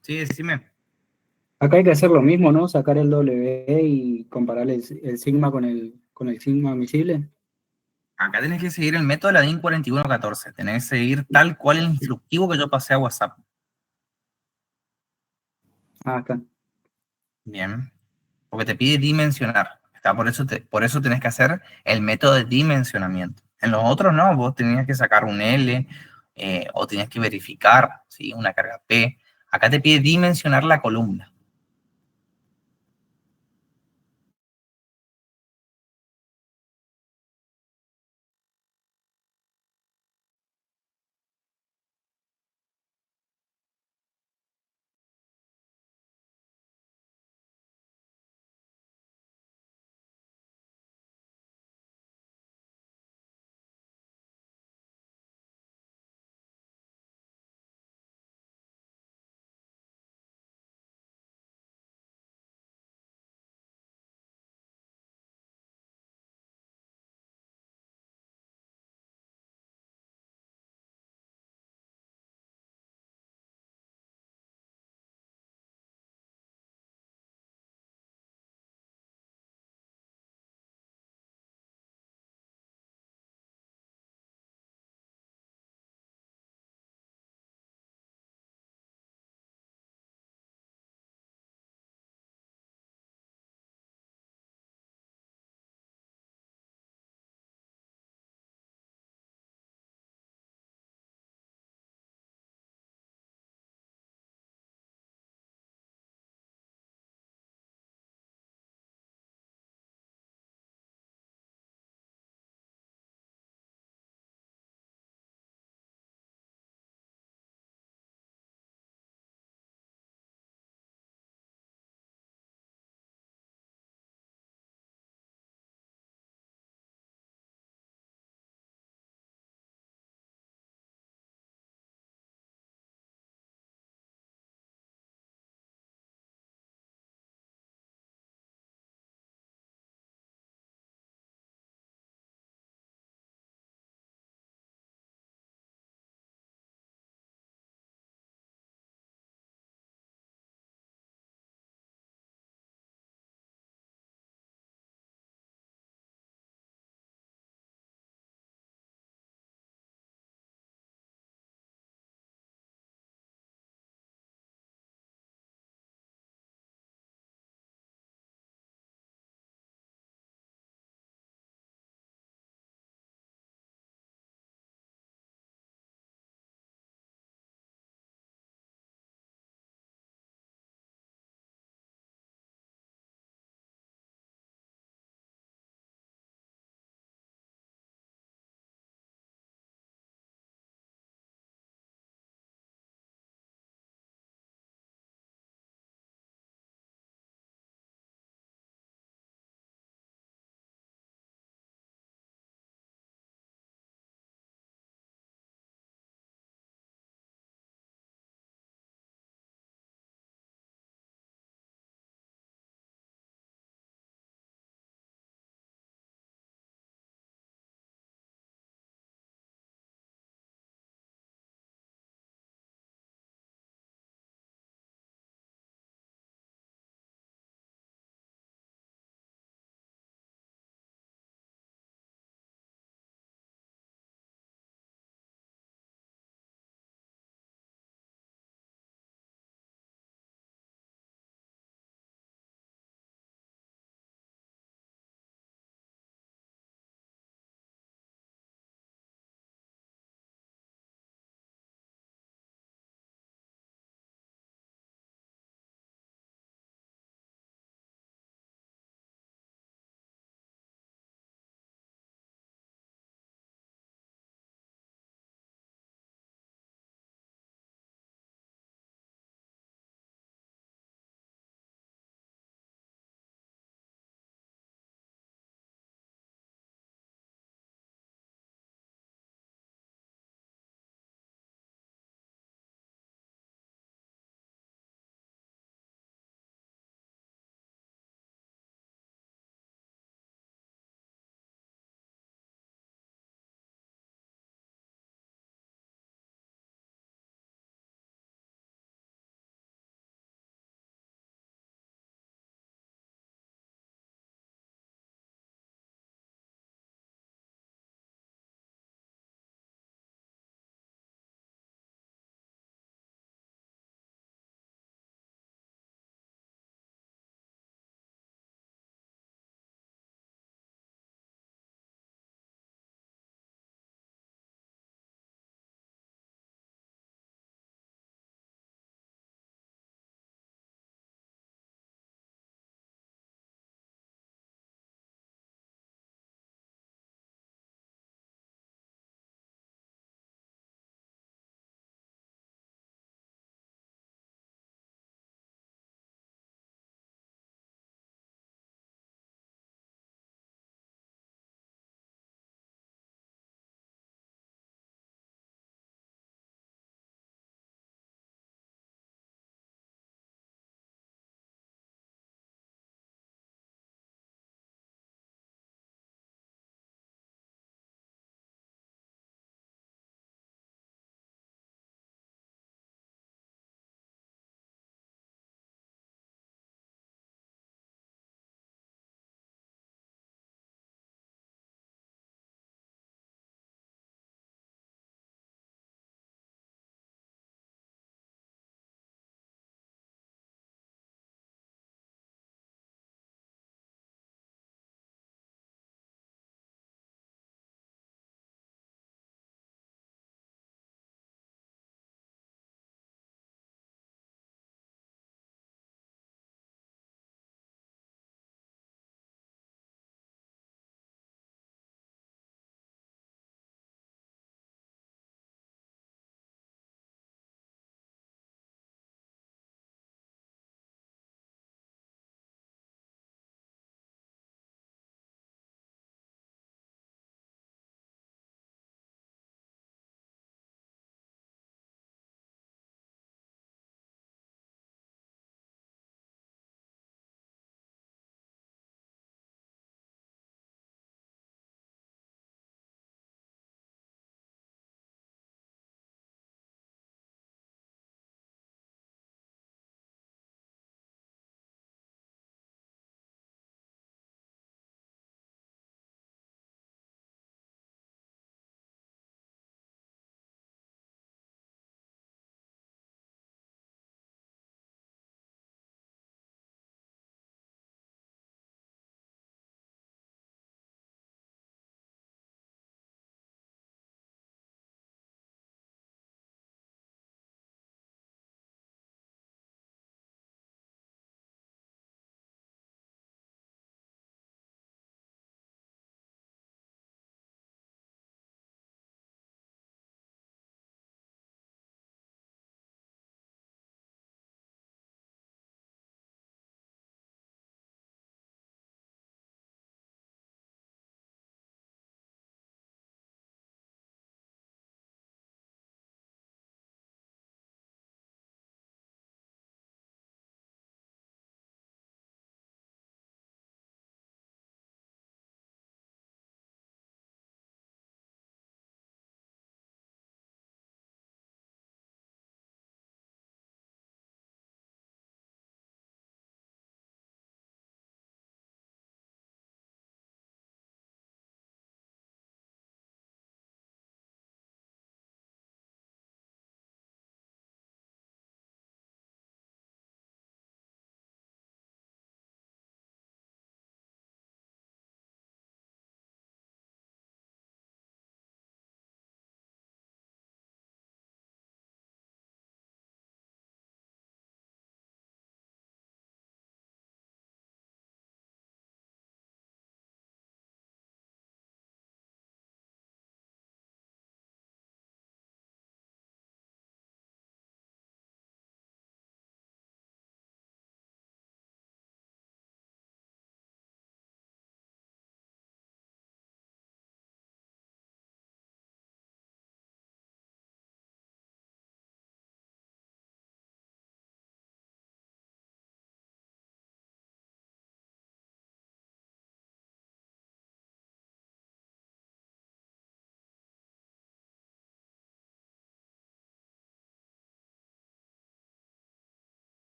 Sí, decime. acá hay que hacer lo mismo, ¿no? Sacar el W y comparar el sigma con el sigma visible. Acá tenés que seguir el método de la DIN 4114. Tenés que seguir tal cual el instructivo que yo pasé a WhatsApp. Ah, acá. Bien. Porque te pide dimensionar. Está, por eso tenés que hacer el método de dimensionamiento. En los otros no, vos tenías que sacar un L o tenías que verificar, ¿sí? Una carga P. Acá te pide dimensionar la columna.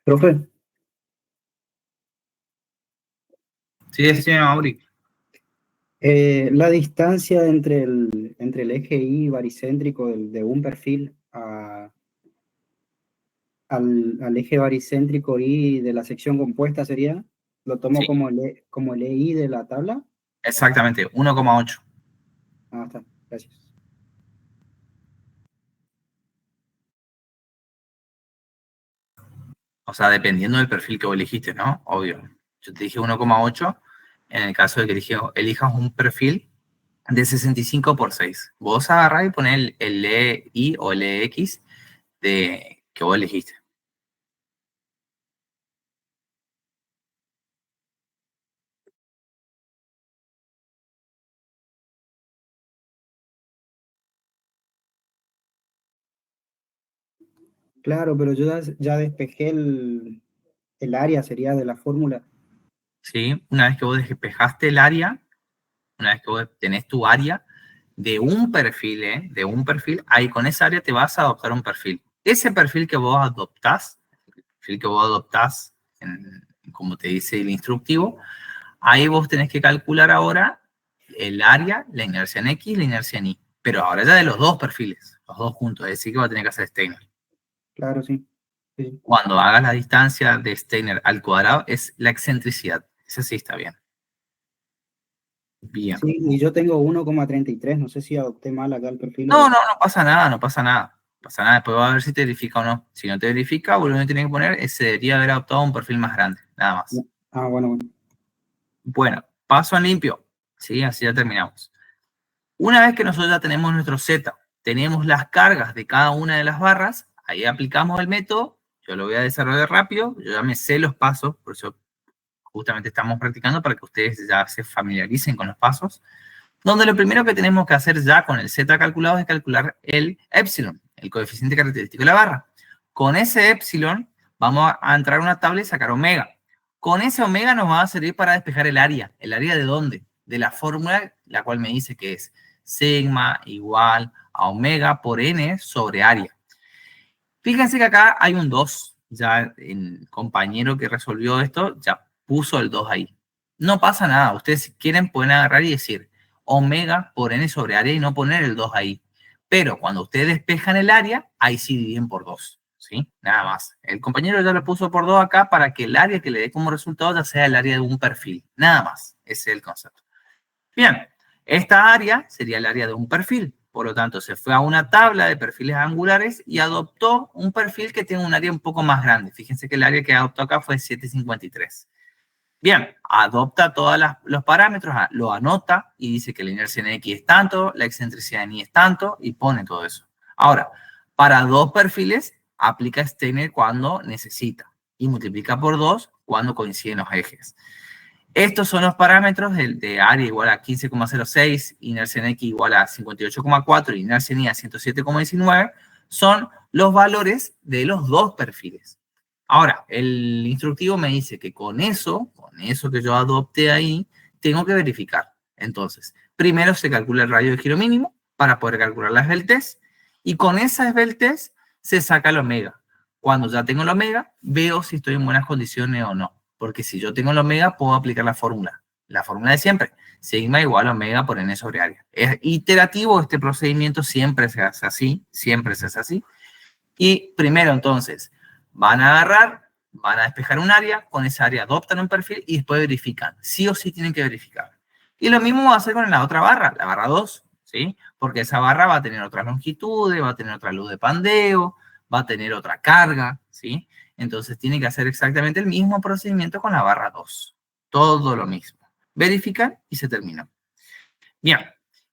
Profe, Sí, sí, Mauri. la distancia entre el eje Y baricéntrico de un perfil al eje baricéntrico Y de la sección compuesta sería, lo tomo Sí, como el EI de la tabla. exactamente, 1,8. Ah, está, gracias. O sea, dependiendo del perfil que vos elegiste, ¿no? Obvio. Yo te dije 1,8 en el caso de que elijas un perfil de 65 por 6. Vos agarrás y ponés el EI o el EX que vos elegiste. Claro, pero yo ya despejé el área, sería de la fórmula. ¿Sí? Una vez que vos despejaste el área, una vez que vos tenés tu área de un perfil, ¿eh? De un perfil, ahí con esa área te vas a adoptar un perfil. Ese perfil que vos adoptás, como te dice el instructivo, ahí vos tenés que calcular ahora el área, la inercia en X y la inercia en Y. Pero ahora ya de los dos perfiles, los dos juntos, es decir que va a tener que hacer Steiner. Claro, sí. Sí, Cuando hagas la distancia de Steiner al cuadrado, es la excentricidad. Ese sí está bien. Bien. sí, y yo tengo 1,33, no sé si adopté mal acá el perfil No, o... no, no pasa nada, no pasa nada. No pasa nada, después va a ver si te verifica o no. Si no te verifica, vos lo que tienes que poner es se debería haber adoptado un perfil más grande, nada más. Ah, bueno, bueno. Bueno, paso en limpio. Sí, así ya terminamos. Una vez que nosotros ya tenemos nuestro Z, tenemos las cargas de cada una de las barras, ahí aplicamos el método, yo lo voy a desarrollar rápido, yo ya me sé los pasos, por eso justamente estamos practicando para que ustedes ya se familiaricen con los pasos, donde lo primero que tenemos que hacer ya con el Z calculado es calcular el epsilon, el coeficiente característico de la barra. Con ese epsilon vamos a entrar a una tabla y sacar omega. Con ese omega nos va a servir para despejar el área. ¿El área de dónde? De la fórmula, la cual me dice que es sigma igual a omega por n sobre área. Fíjense que acá hay un 2. Ya el compañero que resolvió esto ya puso el 2 ahí. No pasa nada. Ustedes si quieren pueden agarrar y decir omega por n sobre área y no poner el 2 ahí. Pero cuando ustedes despejan el área, ahí sí dividen por 2. ¿Sí? Nada más. El compañero ya lo puso por 2 acá para que el área que le dé como resultado ya sea el área de un perfil. Nada más. Ese es el concepto. Bien, esta área sería el área de un perfil. Por lo tanto, se fue a una tabla de perfiles angulares y adoptó un perfil que tiene un área un poco más grande. Fíjense que el área que adoptó acá fue 753. Bien, adopta todos los parámetros, lo anota y dice que la inercia en X es tanto, la excentricidad en Y es tanto y pone todo eso. Ahora, para dos perfiles, aplica Steiner cuando necesita y multiplica por 2 cuando coinciden los ejes. Estos son los parámetros de área igual a 15,06, inercia en X igual a 58,4 y inercia en Y a 107,19, son los valores de los dos perfiles. Ahora, el instructivo me dice que con eso que yo adopté ahí, tengo que verificar. Entonces, primero se calcula el radio de giro mínimo para poder calcular la esbeltez y con esa esbeltez se saca el omega. Cuando ya tengo el omega, veo si estoy en buenas condiciones o no. Porque si yo tengo el omega, puedo aplicar la fórmula de siempre. Sigma igual a omega por n sobre área. Es iterativo este procedimiento, siempre se hace así, siempre se hace así. Y primero, entonces, van a agarrar, van a despejar un área, con esa área adoptan un perfil y después verifican. Sí o sí tienen que verificar. Y lo mismo va a hacer con la otra barra, la barra 2, ¿sí? Porque esa barra va a tener otras longitudes, va a tener otra luz de pandeo, va a tener otra carga, ¿sí? Entonces tiene que hacer exactamente el mismo procedimiento con la barra 2. Todo lo mismo. Verifican y se termina. Bien,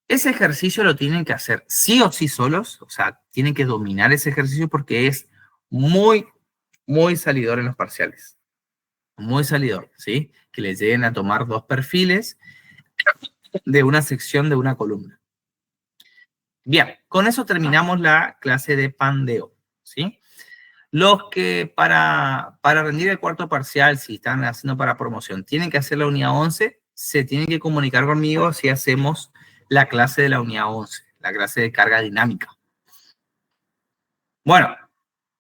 ese ejercicio lo tienen que hacer sí o sí solos, o sea, tienen que dominar ese ejercicio porque es muy, muy salidor en los parciales. Muy salidor, ¿sí? Que les lleguen a tomar dos perfiles de una sección de una columna. Bien, con eso terminamos la clase de pandeo, ¿sí? Los que para rendir el cuarto parcial, si están haciendo para promoción, tienen que hacer la unidad 11, se tienen que comunicar conmigo si hacemos la clase de la unidad 11, la clase de carga dinámica. Bueno,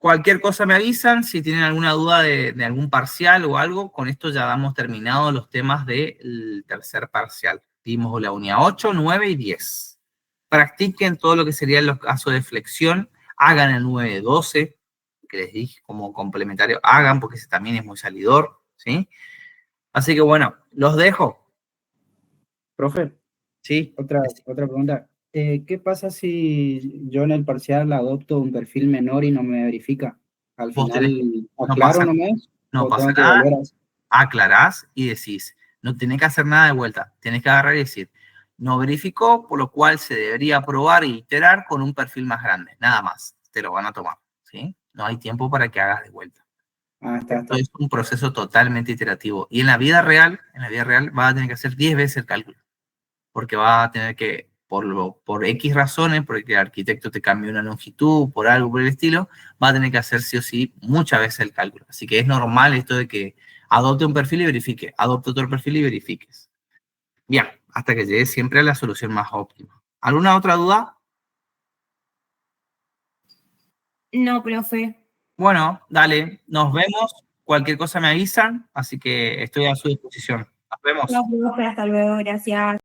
Cualquier cosa me avisan, si tienen alguna duda de algún parcial o algo, con esto ya damos terminado los temas del tercer parcial. Dimos la unidad 8, 9 y 10. Practiquen todo lo que serían los casos de flexión, hagan el 9, 12, que les dije como complementario, hagan porque ese también es muy salidor, ¿sí? Así que bueno, los dejo. Profe, Sí, otra pregunta. ¿Qué pasa si yo en el parcial adopto un perfil menor y no me verifica? ¿Al vos tenés que, final no aclaro pasa, nomás no o pasa tengo que nada, volver a hacer? aclarás y decís, no tenés que hacer nada de vuelta, tenés que agarrar y decir, no verificó, por lo cual se debería probar e iterar con un perfil más grande, nada más, te lo van a tomar, ¿sí? No hay tiempo para que hagas de vuelta. Ah, Esto es un proceso totalmente iterativo. Y en la vida real vas a tener que hacer 10 veces el cálculo, porque vas a tener que, por X razones, porque el arquitecto te cambió una longitud, por algo por el estilo, va a tener que hacer sí o sí muchas veces el cálculo. Así que es normal esto de que adopte un perfil y verifique, adopte otro perfil y verifiques. Bien, hasta que llegues siempre a la solución más óptima. ¿Alguna otra duda? No, profe. Bueno, dale, nos vemos. Cualquier cosa me avisan, así que estoy a su disposición. Nos vemos. No, profe, hasta luego, gracias.